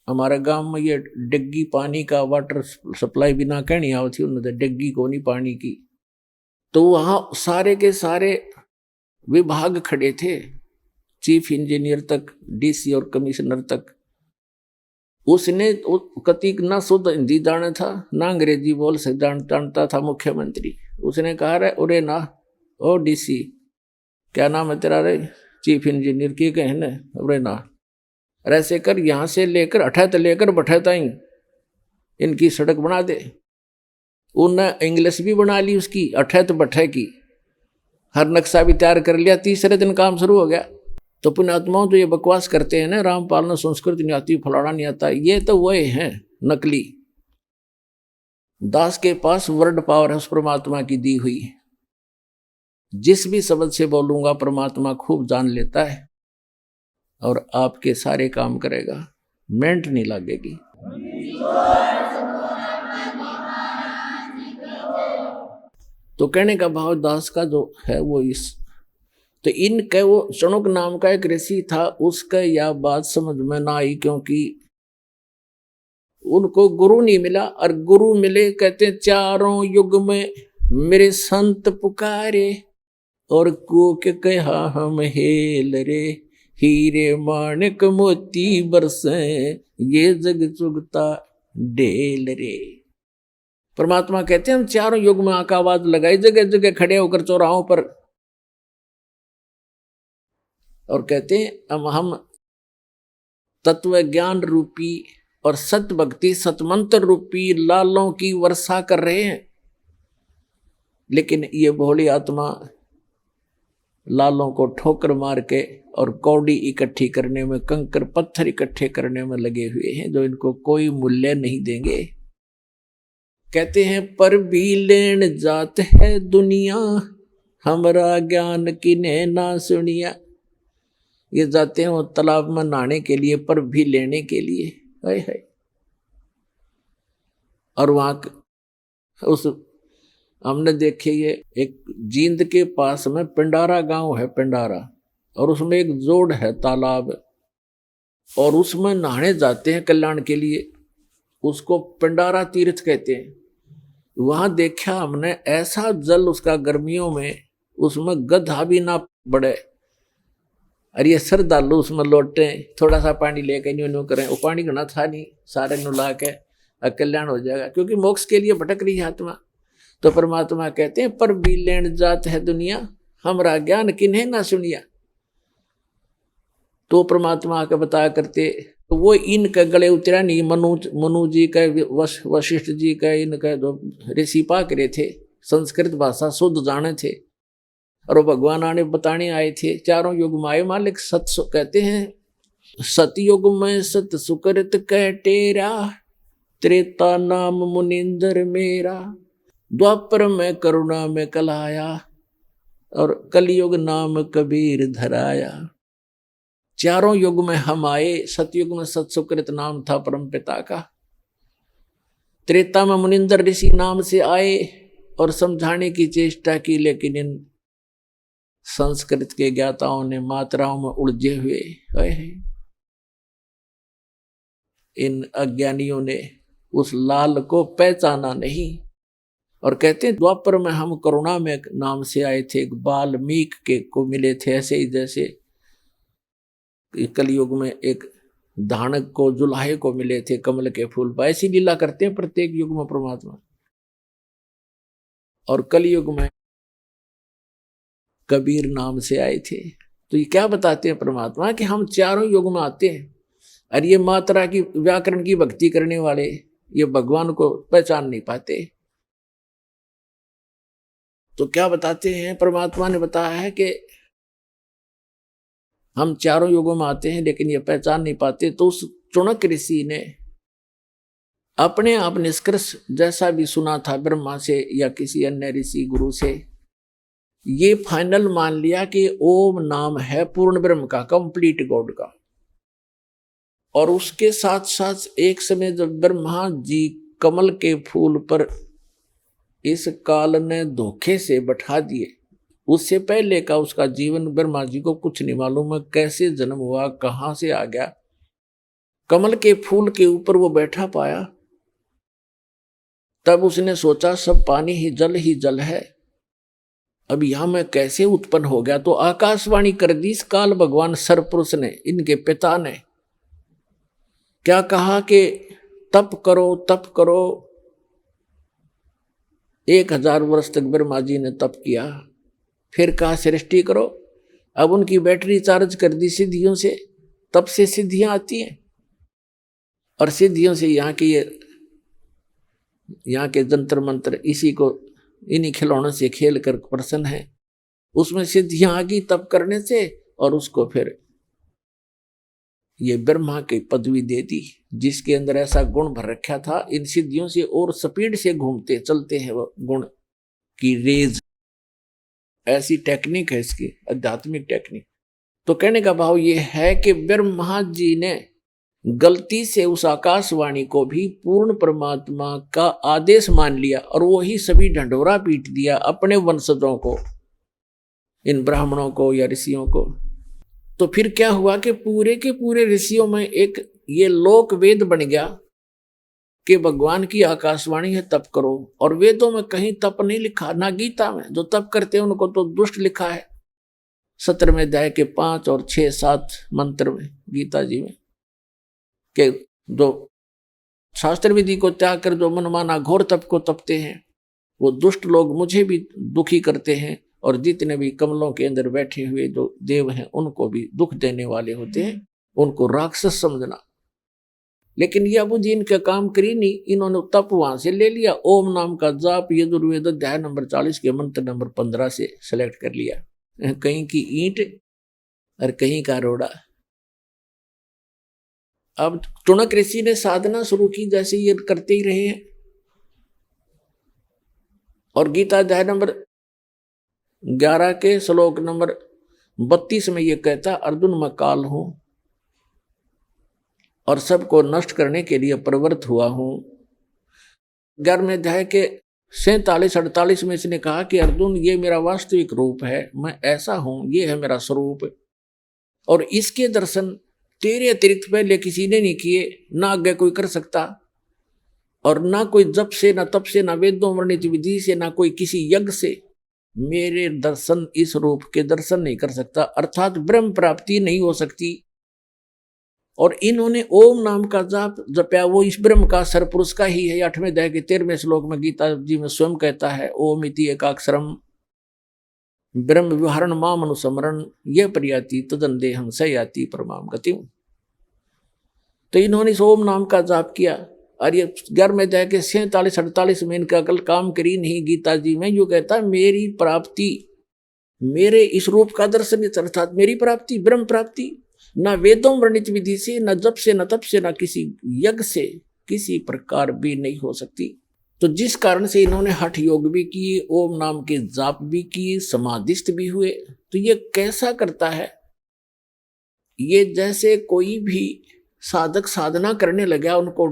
हमारे गांव में ये डिग्गी पानी का वाटर सप्लाई बिना कहनी आओ थी, उन्होंने डिग्गी को नहीं पानी की। तो वहां सारे के सारे विभाग खड़े थे, चीफ इंजीनियर तक, डीसी और कमिश्नर तक। उसने कतीक ना शुद्ध हिंदी जाना था, ना अंग्रेजी बोल से जानता था मुख्यमंत्री। उसने कहा रे उरे ना, ओ डीसी, क्या नाम है तेरा रे? चीफ इंजीनियर की कहने, उरे ना, ऐसे कर, यहाँ से लेकर अठैत लेकर बठैत आई इनकी सड़क बना दे। उन्हें इंग्लिश भी बना ली उसकी, अठैत बठै की, हर नक्शा भी तैयार कर लिया। तीसरे दिन काम शुरू हो गया। तो पुण्यात्माओं जो ये बकवास करते हैं ना, रामपाल ने संस्कृत नहीं आती, फलाना नहीं आता, ये तो वही हैं नकली। दास के पास वर्ड पावर है उस परमात्मा की दी हुई। जिस भी शब्द से बोलूंगा परमात्मा खूब जान लेता है और आपके सारे काम करेगा, मेंट नहीं लगेगी। तो कहने का भाव दास का जो है वो इस, तो इनके वो चुनक नाम का एक ऋषि था, उसका यह बात समझ में ना आई, क्योंकि उनको गुरु नहीं मिला। और गुरु मिले, कहते चारों युग में मेरे संत पुकारे, और को के कहा हम हेल रे, हीरे माणिक मोती बरसे, ये जग चुगता ढेल रे। परमात्मा कहते हैं हम चारों युग में आका आवाज लगाई, जगह जगह खड़े होकर चौराहों पर, और कहते हैं हम तत्व ज्ञान रूपी और सत भक्ति सतमंत्र रूपी लालों की वर्षा कर रहे हैं। लेकिन ये भोली आत्मा लालों को ठोकर मार के और कौड़ी इकट्ठी करने में, कंकर पत्थर इकट्ठे करने में लगे हुए हैं, जो इनको कोई मूल्य नहीं देंगे। कहते हैं पर भी लेन जात है दुनिया, हमरा ज्ञान किने ना सुनिया। ये जाते हैं वो तालाब में नहाने के लिए, पर भी लेने के लिए। हाय हाय। और वहां उस हमने देखे, ये एक जींद के पास में पिंडारा गांव है, पिंडारा, और उसमें एक जोड़ है तालाब, और उसमें नहाने जाते हैं कल्याण के लिए। उसको पिंडारा तीर्थ कहते हैं। वहां देखा हमने ऐसा जल उसका गर्मियों में, उसमें गधा भी ना बढ़े। अरे ये श्रद्धालु उसमें लौटे, थोड़ा सा पानी लेके न्यू करें, वो पानी घना था नहीं, सारे नु ला के कल्याण हो जाएगा, क्योंकि मोक्ष के लिए भटक रही है आत्मा। तो परमात्मा कहते हैं पर भी लेन जात है दुनिया, हमरा ज्ञान किन्हें ना सुनिया। तो परमात्मा आके बताया करते, तो वो इनके गले उतरा नहीं। मनु जी का, वशिष्ठ जी का, इनका जो ऋषि पाक रहे थे, संस्कृत भाषा शुद्ध जाने थे, और वो भगवान आने बताने आए थे। चारों युग में आए मालिक। कहते हैं सतयुग में सत सुकृत कह टेरा, त्रेता नाम मुनिंदर मेरा, द्वापर में करुणा में कलाया, और कलयुग नाम कबीर धराया। चारों युग में हम आए। सतयुग में सत सुकृत नाम था परम पिता का, त्रेता में मुनिंदर ऋषि नाम से आए और समझाने की चेष्टा की, लेकिन इन संस्कृत के ज्ञाताओं ने मात्राओं में उलझे हुए इन अज्ञानियों ने उस लाल को पहचाना नहीं। और कहते हैं द्वापर में हम करुणा में नाम से आए थे, एक बाल्मीक के को मिले थे, ऐसे ही जैसे कलयुग में एक धानक को, जुलाहे को मिले थे कमल के फूल पर। ऐसी लीला करते हैं प्रत्येक युग में परमात्मा। और कलयुग में कबीर नाम से आए थे। तो ये क्या बताते हैं परमात्मा कि हम चारों युग में आते हैं, और ये मात्रा की, व्याकरण की भक्ति करने वाले ये भगवान को पहचान नहीं पाते। तो क्या बताते हैं परमात्मा ने बताया है कि हम चारों युगों में आते हैं, लेकिन ये पहचान नहीं पाते। तो उस चुनक ऋषि ने अपने आप निष्कर्ष जैसा भी सुना था ब्रह्मा से या किसी अन्य ऋषि गुरु से, ये फाइनल मान लिया कि ओम नाम है पूर्ण ब्रह्म का, कंप्लीट गॉड का। और उसके साथ साथ एक समय जब ब्रह्मा जी कमल के फूल पर इस काल ने धोखे से बैठा दिए, उससे पहले का उसका जीवन ब्रह्मा जी को कुछ नहीं मालूम है, कैसे जन्म हुआ, कहां से आ गया। कमल के फूल के ऊपर वो बैठा पाया, तब उसने सोचा सब पानी ही जल है, अब यहां मैं कैसे उत्पन्न हो गया। तो आकाशवाणी कर दी इस काल भगवान सरपुरुष ने, इनके पिता ने क्या कहा कि तप करो तप करो। 1000 वर्ष तक ब्रह्मा जी ने तप किया, फिर कहा सृष्टि करो। अब उनकी बैटरी चार्ज कर दी सिद्धियों से, तब से सिद्धियां आती हैं, और सिद्धियों से यहाँ के जंतर मंत्र इसी को, इन्हीं खिलौनों से खेल कर प्रसन्न है। उसमें सिद्धियां आ गई तप करने से, और उसको फिर ये ब्रह्मा की पदवी दे दी, जिसके अंदर ऐसा गुण भर रखा था। इन सिद्धियों से और स्पीड से घूमते चलते हैं वो गुण की रेज। ऐसी टेक्निक है इसकी, आध्यात्मिक टेक्निक। तो कहने का भाव ये है कि ब्रह्मा जी ने गलती से उस आकाशवाणी को भी पूर्ण परमात्मा का आदेश मान लिया, और वो ही सभी ढंढोरा पीट दिया अपने वंशजों को, इन ब्राह्मणों को या ऋषियों को। तो फिर क्या हुआ कि पूरे के पूरे ऋषियों में एक ये लोक वेद बन गया कि भगवान की आकाशवाणी है तप करो। और वेदों में कहीं तप नहीं लिखा, ना गीता में। जो तप करते हैं उनको तो दुष्ट लिखा है 17वें अध्याय के 5 और 6, 7 मंत्र में गीता जी में, कि जो शास्त्र विधि को त्याग कर जो मनमाना घोर तप को तपते हैं, वो दुष्ट लोग मुझे भी दुखी करते हैं, और जितने भी कमलों के अंदर बैठे हुए जो देव हैं उनको भी दुख देने वाले होते हैं, उनको राक्षस समझना। लेकिन यह बुद्धि इनका काम करी नहीं, इन्होंने तप वहां से ले लिया, ओम नाम का जाप यजुर्वेद अध्याय नंबर 40 के मंत्र नंबर 15 से सेलेक्ट कर लिया। कहीं की ईंट और कहीं का रोड़ा। अब टुणक ऋषि ने साधना शुरू की, जैसे ये करते ही रहे हैं। और गीता अध्याय नंबर 11 के श्लोक नंबर 32 में ये कहता, अर्जुन मैं काल हूं और सबको नष्ट करने के लिए प्रवृत्त हुआ हूं। 11वें अध्याय के 47-48 में इसने कहा कि अर्जुन ये मेरा वास्तविक रूप है, मैं ऐसा हूं, ये है मेरा स्वरूप, और इसके दर्शन तेरे अतिरिक्त पहले किसी ने नहीं किए, ना आगे कोई कर सकता, और ना कोई जप से, ना तप से, ना वेदों वर्णित विधि से, ना कोई किसी यज्ञ से मेरे दर्शन, इस रूप के दर्शन नहीं कर सकता, अर्थात ब्रह्म प्राप्ति नहीं हो सकती। और इन्होंने ओम नाम का जाप जपया, वो इस ब्रह्म का सरपुरुष का ही है। 8वें अध्याय के 13वें श्लोक में गीता जी में स्वयं कहता है, ओम इति एकाक्षरम ब्रह्म विहरण माम अनुस्मरण ये प्रयाति तदंदेहं स याति परमाम गतिम। तो इन्होंने इस ओम नाम का जाप किया, और ये 11वें अध्याय के 47-48 में इनका अकल काम करी नहीं। गीता जी में यूं कहता है, मेरी प्राप्ति, मेरे इस रूप का दर्शन, अर्थात मेरी प्राप्ति, ब्रह्म प्राप्ति, न वेदों वर्णित विधि से, न जप से, न तप से, न किसी यज्ञ से किसी प्रकार भी नहीं हो सकती। तो जिस कारण से इन्होंने हठ योग भी किए, ओम नाम के जाप भी किए, समाधिस्थ भी हुए। तो ये कैसा करता है? ये जैसे कोई भी साधक साधना करने लगा, उनको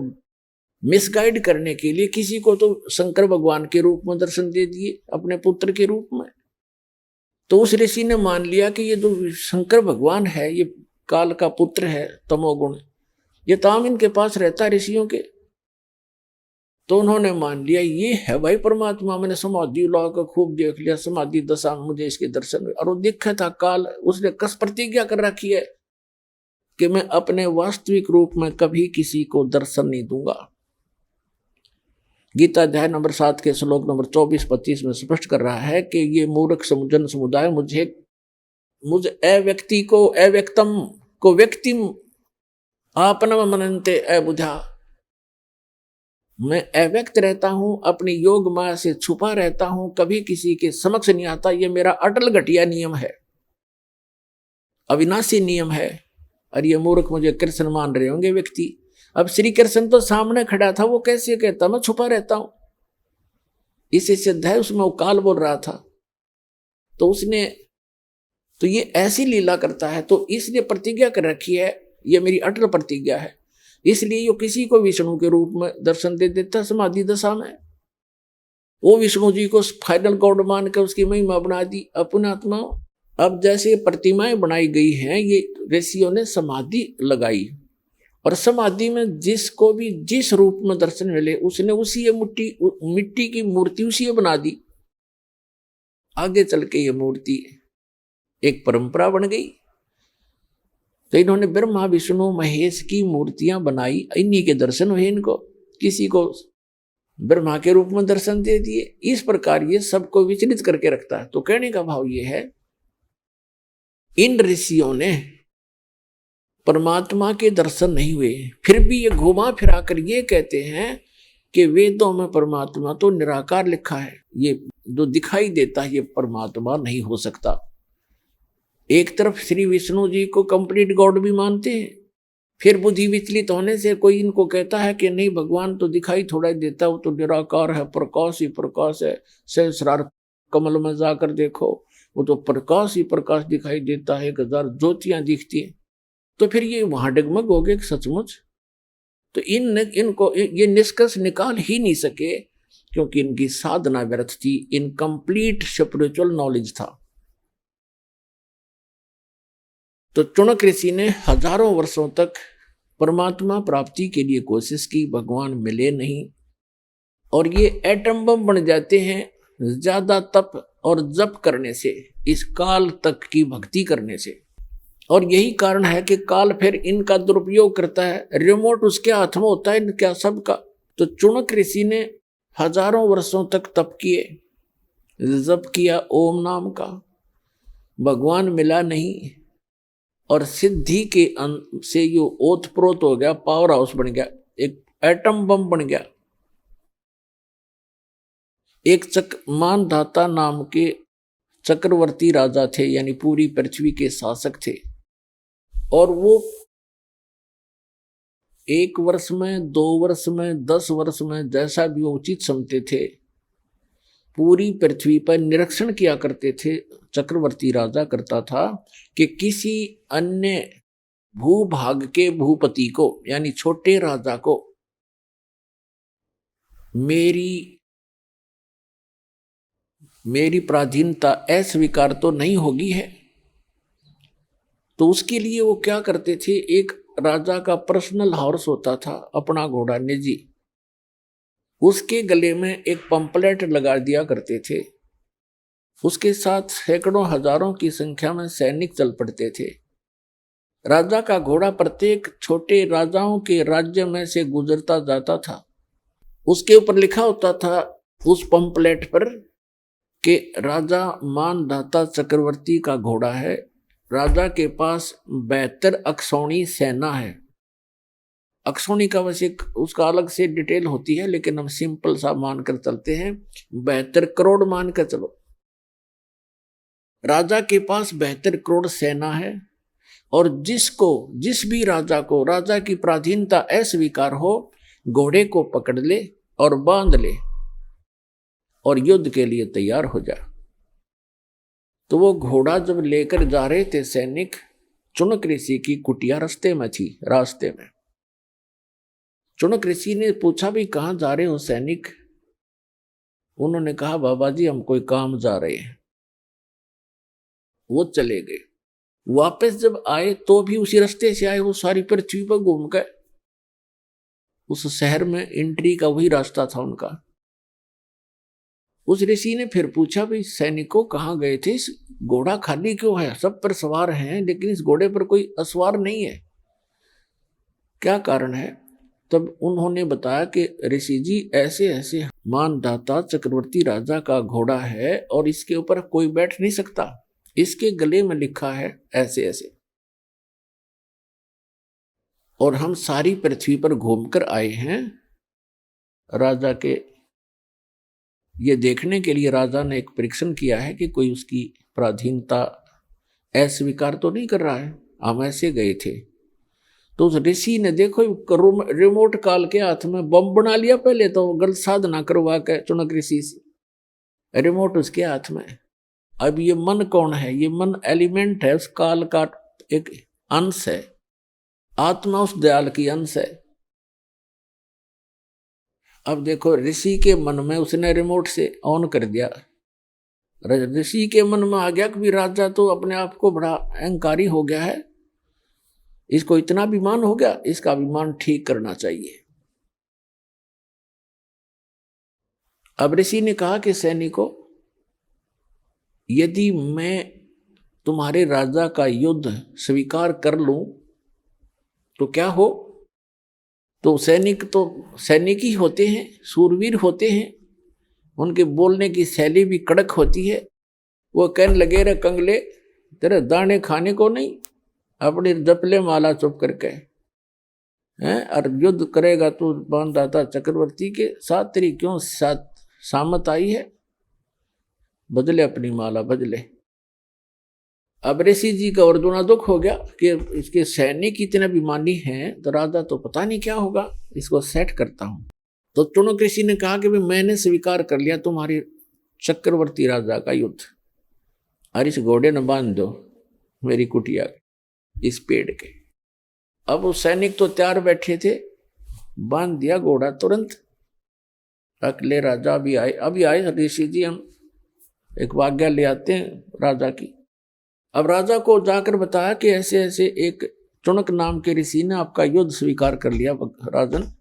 मिसगाइड करने के लिए किसी को तो शंकर भगवान के रूप में दर्शन दे दिए, अपने पुत्र के रूप में। तो उस ऋषि ने मान लिया कि ये जो शंकर भगवान है, ये काल का पुत्र है, तमोगुण, ये ताम इनके पास रहता है ऋषियों के। तो उन्होंने मान लिया ये है भाई परमात्मा। मैंने समाधि ला कर खूब देख लिया, समाधि दशा में मुझे इसके दर्शन हुए। और वो देखा था काल, उसने कस प्रतिज्ञा कर रखी है कि मैं अपने वास्तविक रूप में कभी किसी को दर्शन नहीं दूंगा। गीता अध्याय नंबर 7 के श्लोक नंबर 24-25 में स्पष्ट कर रहा है कि ये मूर्ख जन समुदाय मुझ अव्यक्ति को, अव्यक्तम को व्यक्तिम आपनम मनन्ते अबुधा। मैं अव्यक्त रहता हूं, अपनी योग माया से छुपा रहता हूं, कभी किसी के समक्ष नहीं आता। ये मेरा अटल घटिया नियम है, अविनाशी नियम है। और ये मूर्ख मुझे कृष्ण मान रहे होंगे व्यक्ति। अब श्री कृष्ण तो सामने खड़ा था, वो कैसे कहता मैं छुपा रहता हूं? इसी सिद्ध है, उसमें वो काल बोल रहा था। तो उसने तो ये ऐसी लीला करता है, तो इसलिए प्रतिज्ञा कर रखी है, ये मेरी अटल प्रतिज्ञा है। इसलिए ये किसी को विष्णु के रूप में दर्शन दे देता समाधि दशा में। वो विष्णु जी को फाइनल गॉड मान के उसकी महिमा बना दी अपने आत्मा। अब जैसे प्रतिमाएं बनाई गई हैं, ये ऋषियों ने समाधि लगाई, और समाधि में जिसको भी जिस रूप में दर्शन मिले, उसने उसी मिट्टी की मूर्ति उसी बना दी। आगे चल के ये मूर्ति एक परंपरा बन गई। तो इन्होंने ब्रह्मा विष्णु महेश की मूर्तियां बनाई, इन्हीं के दर्शन हुए इनको। किसी को ब्रह्मा के रूप में दर्शन दे दिए। इस प्रकार ये सबको विचलित करके रखता है। तो कहने का भाव ये है, इन ऋषियों ने परमात्मा के दर्शन नहीं हुए, फिर भी ये घुमा फिरा कर ये कहते हैं कि वेदों में परमात्मा तो निराकार लिखा है, ये जो दिखाई देता है ये परमात्मा नहीं हो सकता। एक तरफ श्री विष्णु जी को कंप्लीट गॉड भी मानते हैं, फिर बुद्धि विचलित होने से कोई इनको कहता है कि नहीं भगवान तो दिखाई थोड़ा ही देता, वो तो निराकार है, प्रकाश ही प्रकाश है। सहस्रार कमल में जाकर देखो, वो तो प्रकाश ही प्रकाश दिखाई देता है, 1000 ज्योतियां दिखती हैं। तो फिर ये वहां डगमग हो गए सचमुच। तो इनको ये निष्कर्ष निकाल ही नहीं सके, क्योंकि इनकी साधना व्यर्थ थी, इनकम्प्लीट स्पिरिचुअल नॉलेज था। तो चुनक ऋषि ने हजारों वर्षों तक परमात्मा प्राप्ति के लिए कोशिश की, भगवान मिले नहीं, और ये एटम बम बन जाते हैं ज्यादा तप और जप करने से, इस काल तक की भक्ति करने से। और यही कारण है कि काल फिर इनका दुरुपयोग करता है, रिमोट उसके हाथ में होता है इनका सबका। तो चुनक ऋषि ने हजारों वर्षों तक तप किए, जप किया ओम नाम का, भगवान मिला नहीं, और सिद्धि के से यो ओतप्रोत हो गया, पावर हाउस बन गया, एक एटम बम बन गया। एक मानधाता नाम के चक्रवर्ती राजा थे, यानी पूरी पृथ्वी के शासक थे, और वो 1 वर्ष में, 2 वर्ष में, 10 वर्ष में, जैसा भी वो उचित समझते थे, पूरी पृथ्वी पर निरीक्षण किया करते थे। चक्रवर्ती राजा करता था कि किसी अन्य भूभाग के भूपति को, यानी छोटे राजा को, मेरी पराधीनता अस्वीकार तो नहीं होगी है। तो उसके लिए वो क्या करते थे, एक राजा का पर्सनल हॉर्स होता था, अपना घोड़ा निजी, उसके गले में एक पंपलेट लगा दिया करते थे। उसके साथ सैकड़ों हजारों की संख्या में सैनिक चल पड़ते थे। राजा का घोड़ा प्रत्येक छोटे राजाओं के राज्य में से गुजरता जाता था। उसके ऊपर लिखा होता था उस पंपलेट पर कि राजा मानधाता चक्रवर्ती का घोड़ा है, राजा के पास 72 अक्षौणी सेना है। अक्षौणी का वैसे उसका अलग से डिटेल होती है, लेकिन हम सिंपल सा मानकर चलते हैं, 72 करोड़ मानकर चलो। राजा के पास 72 करोड़ सेना है, और जिस भी राजा को राजा की पराधीनता अस्वीकार हो, घोड़े को पकड़ ले और बांध ले और युद्ध के लिए तैयार हो जा। तो वो घोड़ा जब लेकर जा रहे थे सैनिक, चुनक ऋषि की कुटिया रास्ते में थी। रास्ते में चुनक ऋषि ने पूछा, भी कहाँ जा रहे हो सैनिक? उन्होंने कहा, बाबा जी हम कोई काम जा रहे हैं। वो चले गए। वापस जब आए तो भी उसी रास्ते से आए, वो सारी पृथ्वी पर घूम गए। उस शहर में एंट्री का वही रास्ता था उनका। उस ऋषि ने फिर पूछा, भी सैनिकों कहाँ गए थे? इस घोड़ा खाली क्यों है? सब पर सवार हैं, लेकिन इस घोड़े पर कोई असवार नहीं है, क्या कारण है? तब उन्होंने बताया कि ऋषि जी ऐसे ऐसे मानधाता चक्रवर्ती राजा का घोड़ा है और इसके ऊपर कोई बैठ नहीं सकता, इसके गले में लिखा है ऐसे ऐसे, और हम सारी पृथ्वी पर घूमकर आए हैं राजा के ये देखने के लिए। राजा ने एक परीक्षण किया है कि कोई उसकी पराधीनता अस्वीकार तो नहीं कर रहा है। हम ऐसे गए थे। तो उस ऋषि ने देखो रिमोट काल के हाथ में बम बना लिया। पहले तो गलत साधना करवा के चुनक ऋषि से, रिमोट उसके हाथ में। अब ये मन कौन है? ये मन एलिमेंट है, उस काल का एक अंश है, आत्मा उस दयाल की अंश है। अब देखो ऋषि के मन में उसने रिमोट से ऑन कर दिया। ऋषि के मन में आ गया कि राजा तो अपने आप को बड़ा अहंकारी हो गया है, इसको इतना अभिमान हो गया, इसका अभिमान ठीक करना चाहिए। अब ऋषि ने कहा कि सैनिकों, यदि मैं तुम्हारे राजा का युद्ध स्वीकार कर लूं तो क्या हो? तो सैनिक ही होते हैं, सूरवीर होते हैं, उनके बोलने की शैली भी कड़क होती है। वो कहने लगे, रे कंगले, तेरे दाने खाने को नहीं, अपनी जपले माला चुप करके हैं, और युद्ध करेगा तो मानधाता चक्रवर्ती के साथ, तेरी क्यों सामत आई है? बदले अपनी माला, बदले। अब ऋषि जी का और दूना दुख हो गया कि इसके सैनिक इतने अभिमानी हैं, तो राजा तो पता नहीं क्या होगा, इसको सेट करता हूं। तो चुनक ऋषि ने कहा कि भाई मैंने स्वीकार कर लिया तुम्हारी चक्रवर्ती राजा का युद्ध, और इस घोड़े न बांध दो मेरी कुटिया इस पेड़ के। अब वो सैनिक तो तैयार बैठे थे, बांध दिया घोड़ा तुरंत। अगले राजा भी आए, अभी आए ऋषि जी, हम एक आज्ञा ले आते हैं राजा की। अब राजा को जाकर बताया कि ऐसे ऐसे एक चुनक नाम के ऋषि ने आपका युद्ध स्वीकार कर लिया। राजन,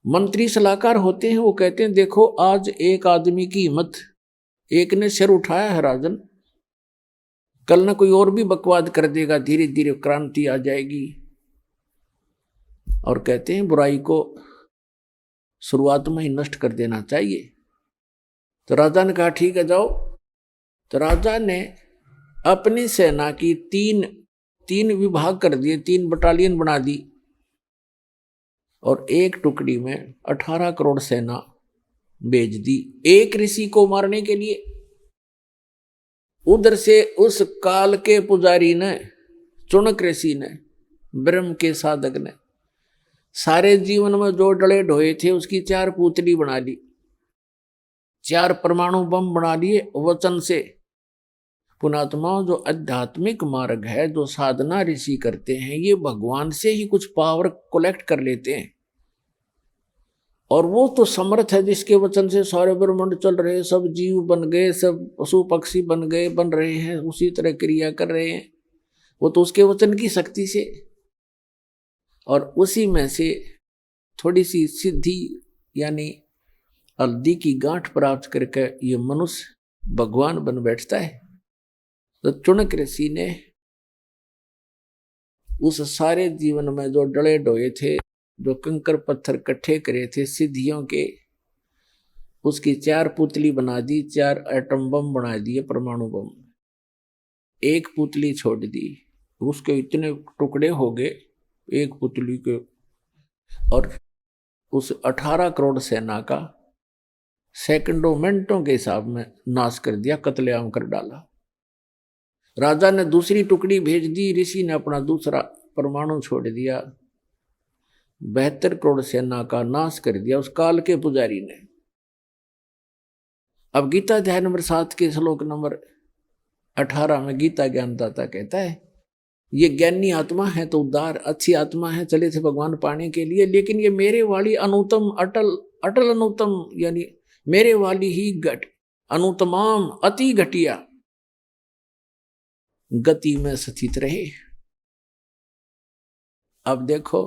मंत्री सलाहकार होते हैं, वो कहते हैं देखो आज एक आदमी की हिम्मत, एक ने सिर उठाया है राजन, कल ना कोई और भी बकवाद कर देगा, धीरे धीरे क्रांति आ जाएगी। और कहते हैं बुराई को शुरुआत में ही नष्ट कर देना चाहिए। तो राजा ने कहा ठीक है जाओ। तो राजा ने अपनी सेना की 3 विभाग कर दिए, 3 बटालियन बना दी और एक टुकड़ी में 18 करोड़ सेना भेज दी एक ऋषि को मारने के लिए। उधर से उस काल के पुजारी ने, चुनक ऋषि ने, ब्रह्म के साधक ने सारे जीवन में जो डले ढोए थे उसकी 4 पुतली बना ली, 4 परमाणु बम बना लिए वचन से। पुणात्माओं, जो आध्यात्मिक मार्ग है, जो साधना ऋषि करते हैं, ये भगवान से ही कुछ पावर कलेक्ट कर लेते हैं। और वो तो समर्थ है जिसके वचन से सारे ब्रह्मांड चल रहे, सब जीव बन गए, सब पशु पक्षी बन गए, बन रहे हैं, उसी तरह क्रिया कर रहे हैं। वो तो उसके वचन की शक्ति से, और उसी में से थोड़ी सी सिद्धि यानी हल्दी की गांठ प्राप्त करके ये मनुष्य भगवान बन बैठता है। तो चुनक ऋषि ने उस सारे जीवन में जो डले डोए थे, जो कंकर पत्थर इकट्ठे करे थे सिद्धियों के, उसकी 4 पुतली बना दी, 4 एटम बम बना दिए, परमाणु बम। एक पुतली छोड़ दी, उसके इतने टुकड़े हो गए एक पुतली के, और उस 18 करोड़ सेना का सेकंडों मिनटों के हिसाब में नाश कर दिया, कत्लेआम कर डाला। राजा ने दूसरी टुकड़ी भेज दी, ऋषि ने अपना दूसरा परमाणु छोड़ दिया, 72 करोड़ सेना का नाश कर दिया उस काल के पुजारी ने। अब गीता अध्याय नंबर 7 के श्लोक नंबर 18 में गीता ज्ञानदाता कहता है, ये ज्ञानी आत्मा है तो उदार अच्छी आत्मा है, चले थे भगवान पाने के लिए, लेकिन ये मेरे वाली अनुतम अटल अटल अनुतम यानी मेरे वाली ही अनुतमाम अति घटिया गति में स्थित रहे। अब देखो,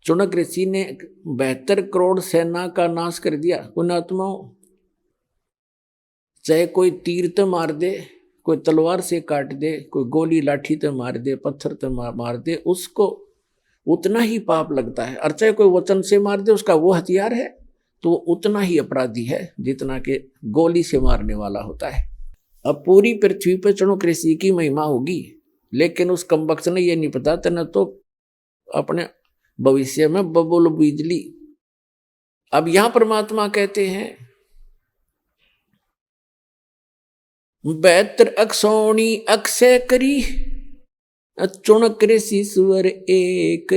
चुनक ऋषि ने 72 करोड़ सेना का नाश कर दिया। पुण्यात्माओं, चाहे कोई तीर तो मार दे, कोई तलवार से काट दे, कोई गोली लाठी तो मार दे, पत्थर तो मार दे, उसको उतना ही पाप लगता है। और चाहे कोई वचन से मार दे, उसका वो हथियार है तो उतना ही अपराधी है जितना कि गोली से मारने वाला होता है। अब पूरी पृथ्वी पर चुनक ऋषि की महिमा होगी, लेकिन उस कमबख्त ने ये नहीं पता था, न तो अपने भविष्य में बबुल बिजली। अब यहां परमात्मा कहते हैं 72 अक्षौणी अक्षय करी चुनक ऋषि सुवर एक,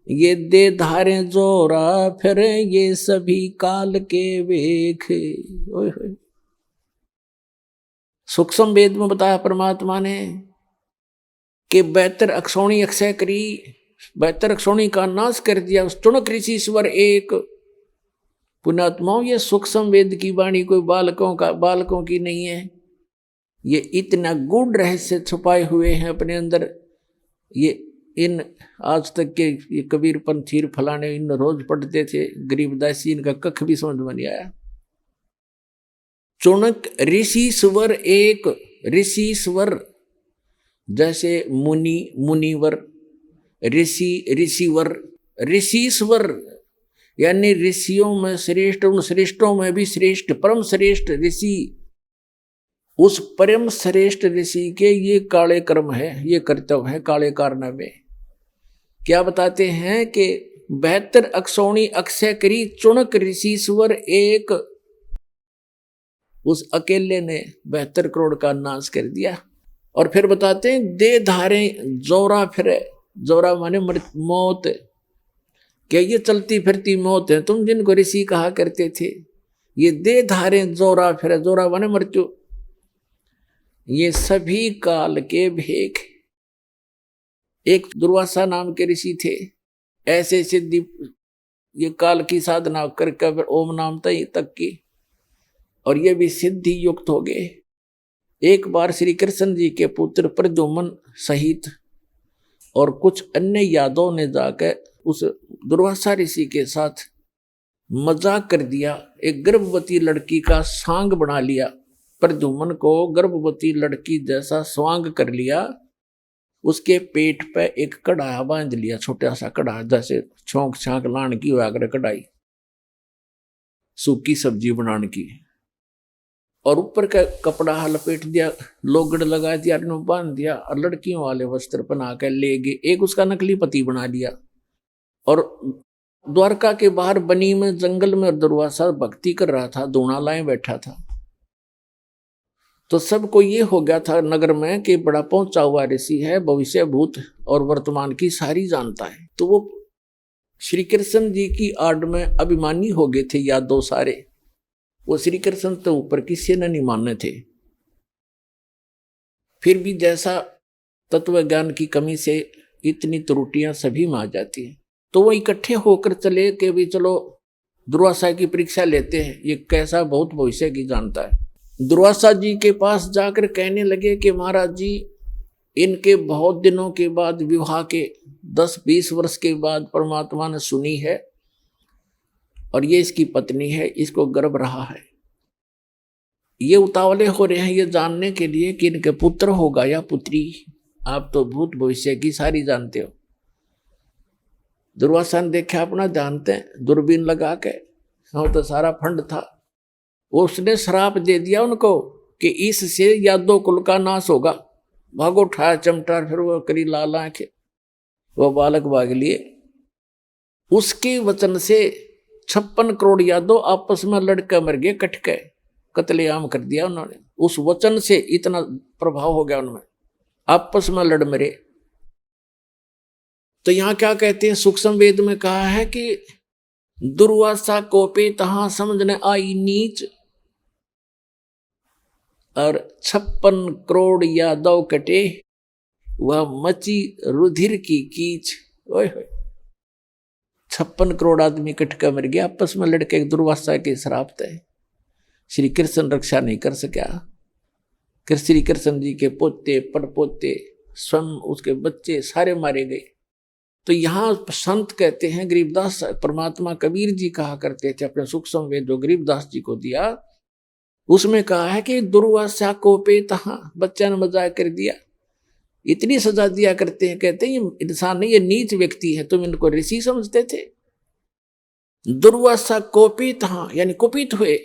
ये दे धारे जोरा फिर ये सभी काल के वेख। सूक्ष्म वेद में बताया परमात्मा ने कि 72 अक्षौणी अक्षय करी, 72 अक्षौणी का नाश कर दिया उस चुनक ऋषि स्वर एक। पुण्यात्माओं, ये सूक्ष्म वेद की वाणी कोई बालकों की नहीं है। ये इतना गूढ़ रहस्य छुपाए हुए हैं अपने अंदर। ये इन आज तक के ये कबीर पंथीर फलाने इन रोज पढ़ते थे, गरीबदासी इनका कख भी समझ में नहीं आया। चुनक ऋषि स्वर एक, ऋषि स्वर जैसे मुनि मुनिवर, ऋषि ऋषिवर, ऋषिश्वर यानी ऋषियों में श्रेष्ठ, उन श्रेष्ठों में भी श्रेष्ठ, परम श्रेष्ठ ऋषि। उस परम श्रेष्ठ ऋषि के ये काले कर्म है, ये कर्तव्य है काले कारनामे। क्या बताते हैं कि 72 अक्षौणी अक्षय करी चुनक ऋषिश्वर एक, उस अकेले ने 72 करोड़ का नाश कर दिया। और फिर बताते हैं दे धारे जोरा फिरे, जोरा माने मौत, क्या ये चलती फिरती मौत है तुम जिनको ऋषि कहा करते थे। ये दे धारे जोरा फिरे, जोरा माने मृत्यु, ये सभी काल के भेख। एक दुर्वासा नाम के ऋषि थे, ऐसे सिद्धि ये काल की साधना करके ओम नाम तक की, और ये भी सिद्धि युक्त हो गए। एक बार श्री कृष्ण जी के पुत्र प्रद्युम्न सहित और कुछ अन्य यादवों ने जाकर उस दुर्वासा ऋषि के साथ मजाक कर दिया, एक गर्भवती लड़की का सांग बना लिया, प्रद्युम्न को गर्भवती लड़की जैसा स्वांग कर लिया, उसके पेट पे एक कढ़ाया बांध लिया, छोटा सा कढ़ा जैसे छोंक छांक लान की हुआ कर कढ़ाई सूखी सब्जी बनाने की, और ऊपर का कपड़ा लपेट दिया, लोगड़ लगा दिया, बांध दिया और लड़कियों वाले वस्त्र पहना कर ले गए। एक उसका नकली पति बना लिया। और द्वारका के बाहर बनी में जंगल में दुर्वासा भक्ति कर रहा था, धूणा लाए बैठा था। तो सबको ये हो गया था नगर में कि बड़ा पहुंचा हुआ ऋषि है, भविष्य भूत और वर्तमान की सारी जानता है। तो वो श्री कृष्ण जी की आड़ में अभिमानी हो गए थे यादव सारे। वो श्री कृष्ण तो ऊपर किसी ने नहीं माने थे। फिर भी जैसा तत्व ज्ञान की कमी से इतनी त्रुटियां सभी में आ जाती हैं, तो वो इकट्ठे होकर चले कि भी चलो दुर्वासा की परीक्षा लेते हैं, ये कैसा बहुत भविष्य की जानता है। दुर्वासा जी के पास जाकर कहने लगे कि महाराज जी, इनके बहुत दिनों के बाद विवाह के 10-20 वर्ष के बाद परमात्मा ने सुनी है और ये इसकी पत्नी है, इसको गर्भ रहा है। ये उतावले हो रहे हैं ये जानने के लिए कि इनके पुत्र होगा या पुत्री। आप तो भूत भविष्य की सारी जानते हो। दुर्वासा ने देखा अपना जानते हैं, दूरबीन लगा के, हाँ तो सारा फंड था। उसने श्राप दे दिया उनको कि इससे यादव कुल का नाश होगा। भागो उठाया चमटा, फिर वो करी लाल आंखें, वो बालक भाग लिए। उसके वचन से 56 करोड़ यादव आपस में लड़के मर गए, कट के कत्लेआम कर दिया उन्होंने। उस वचन से इतना प्रभाव हो गया उनमें, आपस में लड़ मरे। तो यहां क्या कहते हैं, सूक्ष्म वेद में कहा है कि दुर्वासा कोपे तहां समझने आई नीच, और 56 करोड़ यादव कटे, वह मची रुधिर की कीच। ओए होए, 56 करोड़ आदमी कट कर मर गया आपस में लड़के। दुर्वासा के श्राप थे, श्री कृष्ण रक्षा नहीं कर सका। श्री कृष्ण जी के पोते पड़पोते स्वयं उसके बच्चे सारे मारे गए। तो यहाँ संत कहते हैं, गरीबदास परमात्मा कबीर जी कहा करते थे अपने सूक्ष्म वेद जो गरीबदास जी को दिया, उसमें कहा है कि दुर्वासा को पे तहां, बच्चा ने मजाक कर दिया, इतनी सजा दिया करते हैं। कहते हैं ये इंसान नहीं, ये नीच व्यक्ति है, तुम इनको ऋषि समझते थे। दुर्वासा कोपित तहां यानी कुपित हुए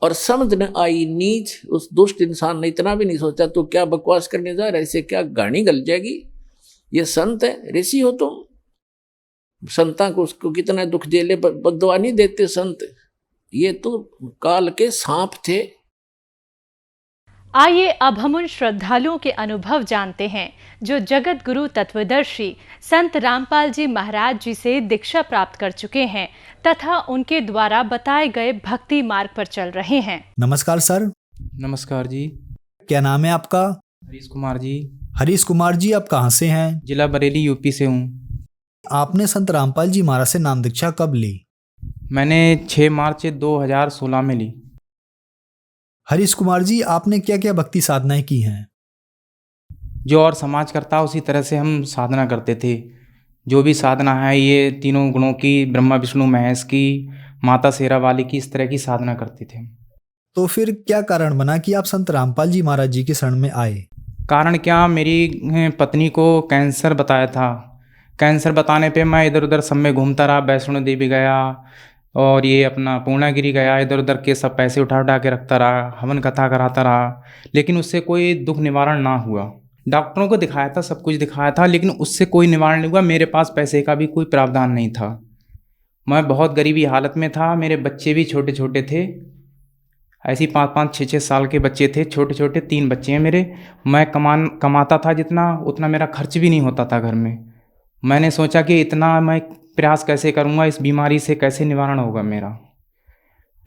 और समझ न आई नीच। उस दुष्ट इंसान ने इतना भी नहीं सोचा तो क्या बकवास करने जा रहा है, इससे क्या गाड़ी गल जाएगी। ये संत है, ऋषि हो तुम। संता को उसको कितना दुख झेले, बददुआ नहीं देते संत। ये तो काल के सांप थे। आइए अब हम उन श्रद्धालुओं के अनुभव जानते हैं जो जगत गुरु तत्वदर्शी संत रामपाल जी महाराज जी से दीक्षा प्राप्त कर चुके हैं तथा उनके द्वारा बताए गए भक्ति मार्ग पर चल रहे हैं। नमस्कार सर। नमस्कार जी। क्या नाम है आपका? हरीश कुमार जी। हरीश कुमार जी, आप कहाँ से हैं? जिला बरेली यूपी से हूँ। आपने संत रामपाल जी महाराज से नाम दीक्षा कब ली? मैंने 6 मार्च 2016 में ली। हरीश कुमार जी, आपने क्या क्या भक्ति साधनाएं की हैं? जो और समाज करता उसी तरह से हम साधना करते थे। जो भी साधना है ये तीनों गुणों की, ब्रह्मा विष्णु महेश की, माता शेरा वाली की, इस तरह की साधना करते थे। तो फिर क्या कारण बना कि आप संत रामपाल जी महाराज जी के शरण में आए? कारण क्या, मेरी पत्नी को कैंसर बताया था। कैंसर बताने पे मैं इधर उधर सब में घूमता रहा। वैष्णो देवी गया और ये अपना पूर्णागिरी गया, इधर उधर के सब पैसे उठा उठा के रखता रहा, हवन कथा कराता रहा, लेकिन उससे कोई दुख निवारण ना हुआ। डॉक्टरों को दिखाया था, सब कुछ दिखाया था, लेकिन उससे कोई निवारण नहीं हुआ। मेरे पास पैसे का भी कोई प्रावधान नहीं था। मैं बहुत गरीबी हालत में था। मेरे बच्चे भी छोटे छोटे थे, ऐसे 5-5, 6-6 साल के बच्चे थे, छोटे छोटे 3 बच्चे हैं मेरे। मैं कमाता था जितना, उतना मेरा खर्च भी नहीं होता था घर में। मैंने सोचा कि इतना मैं प्रयास कैसे करूँगा, इस बीमारी से कैसे निवारण होगा मेरा।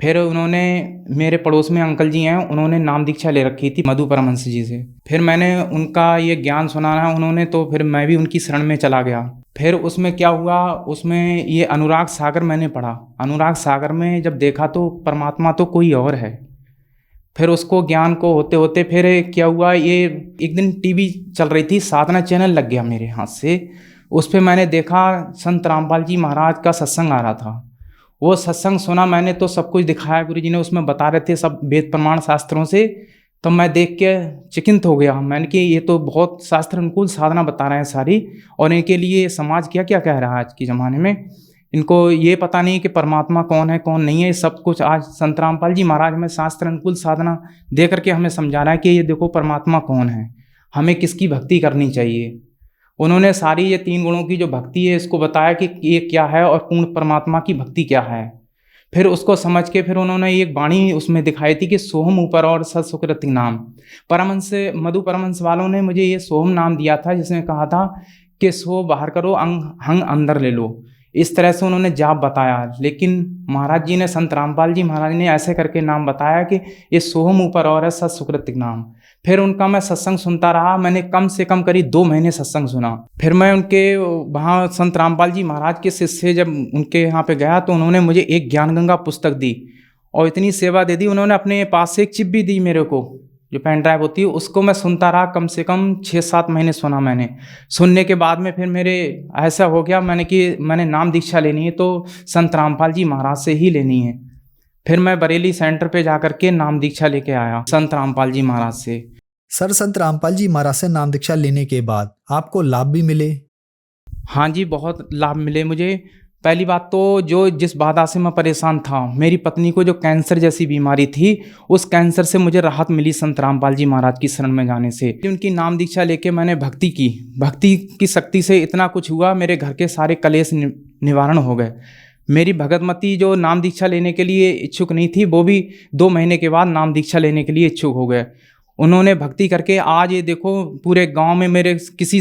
फिर उन्होंने, मेरे पड़ोस में अंकल जी हैं, उन्होंने नाम दीक्षा ले रखी थी मधु परमहंस जी से। फिर मैंने उनका ये ज्ञान सुना है उन्होंने, तो फिर मैं भी उनकी शरण में चला गया। फिर उसमें क्या हुआ, उसमें ये अनुराग सागर मैंने पढ़ा। अनुराग सागर में जब देखा तो परमात्मा तो कोई और है। फिर उसको ज्ञान को होते होते फिर क्या हुआ, ये एक दिन टीवी चल रही थी, साधना चैनल लग गया मेरे हाथ से। उस पर मैंने देखा संत रामपाल जी महाराज का सत्संग आ रहा था। वो सत्संग सुना मैंने, तो सब कुछ दिखाया गुरु जी ने, उसमें बता रहे थे सब वेद प्रमाण शास्त्रों से। तो मैं देख के चिकिंत हो गया। मैंने कि ये तो बहुत शास्त्र अनुकूल साधना बता रहे हैं सारी, और इनके लिए समाज क्या क्या कह रहा है आज के ज़माने में। इनको ये पता नहीं कि परमात्मा कौन है कौन नहीं है। ये सब कुछ आज संत रामपाल जी महाराज हमें शास्त्र अनुकूल साधना दे करके हमें समझा रहा है कि ये देखो परमात्मा कौन है, हमें किसकी भक्ति करनी चाहिए। उन्होंने सारी ये 3 गुणों की जो भक्ति है इसको बताया कि ये क्या है और पूर्ण परमात्मा की भक्ति क्या है। फिर उसको समझ के फिर उन्होंने एक वाणी उसमें दिखाई थी कि सोहम ऊपर और सत्सुकृति नाम। परमहंस मधु परमहंस वालों ने मुझे ये सोहम नाम दिया था, जिसमें कहा था कि सो बाहर करो हंग अंदर ले लो। इस तरह से उन्होंने जाप बताया। लेकिन महाराज जी ने, संत रामपाल जी महाराज ने ऐसे करके नाम बताया कि ये सोहम ऊपर और है सत्सुकृतिक नाम। फिर उनका मैं सत्संग सुनता रहा। मैंने कम से कम करीब 2 महीने सत्संग सुना। फिर मैं उनके वहाँ संत रामपाल जी महाराज के शिष्य जब उनके यहाँ पे गया तो उन्होंने मुझे एक ज्ञान गंगा पुस्तक दी और इतनी सेवा दे दी। उन्होंने अपने पास से एक चिप भी दी मेरे को, जो पेन ड्राइव होती है, उसको मैं सुनता रहा। कम से कम 6-7 महीने सुना मैंने। सुनने के बाद में फिर मेरे ऐसा हो गया मैंने नाम दीक्षा लेनी है तो संत रामपाल जी महाराज से ही लेनी है। फिर मैं बरेली सेंटर पे जाकर के नाम दीक्षा लेके आया संत रामपाल जी महाराज से। सर, संत रामपाल जी महाराज से नाम दीक्षा लेने के बाद आपको लाभ भी मिले? हाँ जी, बहुत लाभ मिले मुझे। पहली बात तो जिस बाधा से मैं परेशान था, मेरी पत्नी को जो कैंसर जैसी बीमारी थी, उस कैंसर से मुझे राहत मिली संत रामपाल जी महाराज की शरण में जाने से। उनकी नाम दीक्षा लेके मैंने भक्ति की शक्ति से इतना कुछ हुआ, मेरे घर के सारे कलेश निवारण हो गए। मेरी भगतमती जो नाम दीक्षा लेने के लिए इच्छुक नहीं थी, वो भी 2 महीने के बाद नाम दीक्षा लेने के लिए इच्छुक हो गए। उन्होंने भक्ति करके आज ये देखो पूरे गांव में मेरे किसी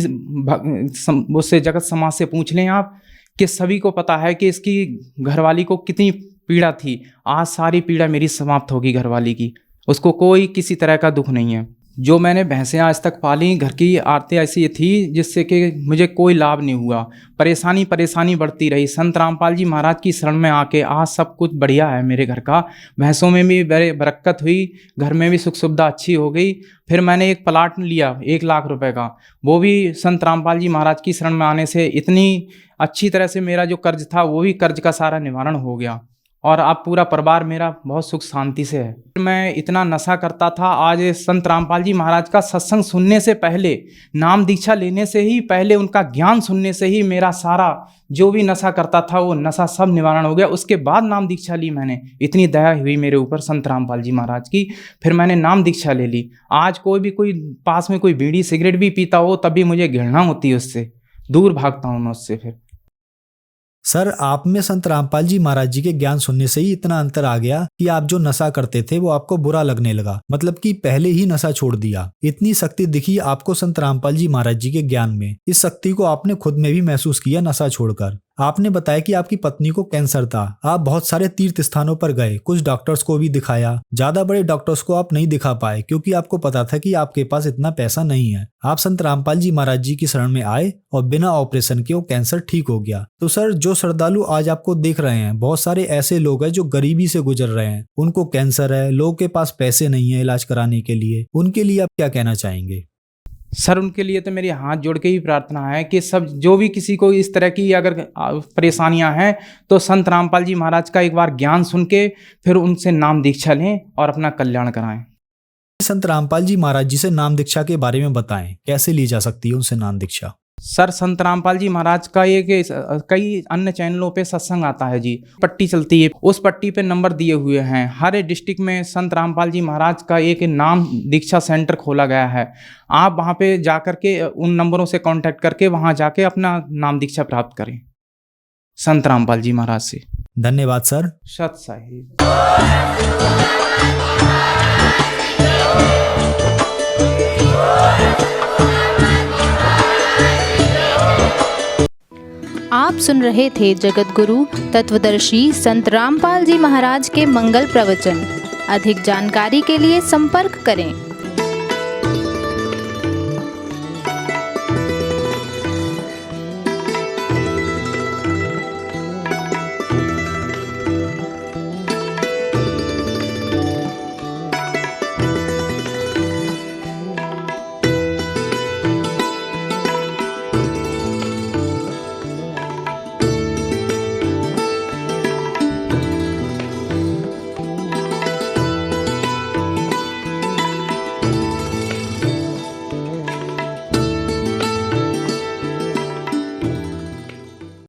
उससे जगत समाज से पूछ लें आप कि सभी को पता है कि इसकी घरवाली को कितनी पीड़ा थी। आज सारी पीड़ा मेरी समाप्त होगी घरवाली की, उसको कोई किसी तरह का दुख नहीं है। जो मैंने भैंसें आज तक पाली, घर की आरती ऐसी थी जिससे कि मुझे कोई लाभ नहीं हुआ, परेशानी बढ़ती रही। संत रामपाल जी महाराज की शरण में आके आज सब कुछ बढ़िया है मेरे घर का। भैंसों में भी बरकत हुई, घर में भी सुख सुविधा अच्छी हो गई। फिर मैंने एक प्लाट लिया 1 लाख रुपए का, वो भी संत रामपाल जी महाराज की शरण में आने से इतनी अच्छी तरह से मेरा जो कर्ज था वो भी कर्ज का सारा निवारण हो गया और अब पूरा परिवार मेरा बहुत सुख शांति से है। मैं इतना नशा करता था, आज संत रामपाल जी महाराज का सत्संग सुनने से पहले, नाम दीक्षा लेने से ही पहले, उनका ज्ञान सुनने से ही मेरा सारा जो भी नशा करता था वो नशा सब निवारण हो गया। उसके बाद नाम दीक्षा ली मैंने, इतनी दया हुई मेरे ऊपर संत रामपाल जी महाराज की। फिर मैंने नाम दीक्षा ले ली। आज कोई पास में कोई बीड़ी सिगरेट भी पीता हो तभी मुझे घृणा होती है, उससे दूर भागता हूँ मैं उससे। फिर सर, आप में संत रामपाल जी महाराज जी के ज्ञान सुनने से ही इतना अंतर आ गया कि आप जो नशा करते थे वो आपको बुरा लगने लगा, मतलब कि पहले ही नशा छोड़ दिया। इतनी शक्ति दिखी आपको संत रामपाल जी महाराज जी के ज्ञान में। इस शक्ति को आपने खुद में भी महसूस किया नशा छोड़कर। आपने बताया कि आपकी पत्नी को कैंसर था। आप बहुत सारे तीर्थ स्थानों पर गए, कुछ डॉक्टर्स को भी दिखाया। ज्यादा बड़े डॉक्टर्स को आप नहीं दिखा पाए क्योंकि आपको पता था कि आपके पास इतना पैसा नहीं है। आप संत रामपाल जी महाराज जी की शरण में आए और बिना ऑपरेशन के वो कैंसर ठीक हो गया। तो सर, जो श्रद्धालु आज आपको देख रहे हैं, बहुत सारे ऐसे लोग हैं जो गरीबी से गुजर रहे हैं, उनको कैंसर है, लोगों के पास पैसे नहीं है इलाज कराने के लिए, उनके लिए आप क्या कहना चाहेंगे? सर, उनके लिए तो मेरी हाथ जोड़ के ही प्रार्थना है कि सब जो भी किसी को इस तरह की अगर परेशानियां हैं तो संत रामपाल जी महाराज का एक बार ज्ञान सुन के फिर उनसे नाम दीक्षा लें और अपना कल्याण कराएं। संत रामपाल जी महाराज जी से नाम दीक्षा के बारे में बताएं, कैसे ली जा सकती है उनसे नाम दीक्षा? सर, संत रामपाल जी महाराज का कई अन्य चैनलों पे सत्संग आता है जी, पट्टी चलती है, उस पट्टी पे नंबर दिए हुए हैं। हर डिस्ट्रिक्ट में संत रामपाल जी महाराज का एक नाम दीक्षा सेंटर खोला गया है। आप वहाँ पे जाकर के उन नंबरों से कांटेक्ट करके वहाँ जाके अपना नाम दीक्षा प्राप्त करें संत रामपाल जी महाराज से। धन्यवाद सर। सत साहिब। आप सुन रहे थे जगत गुरु तत्वदर्शी संत रामपाल जी महाराज के मंगल प्रवचन। अधिक जानकारी के लिए संपर्क करें।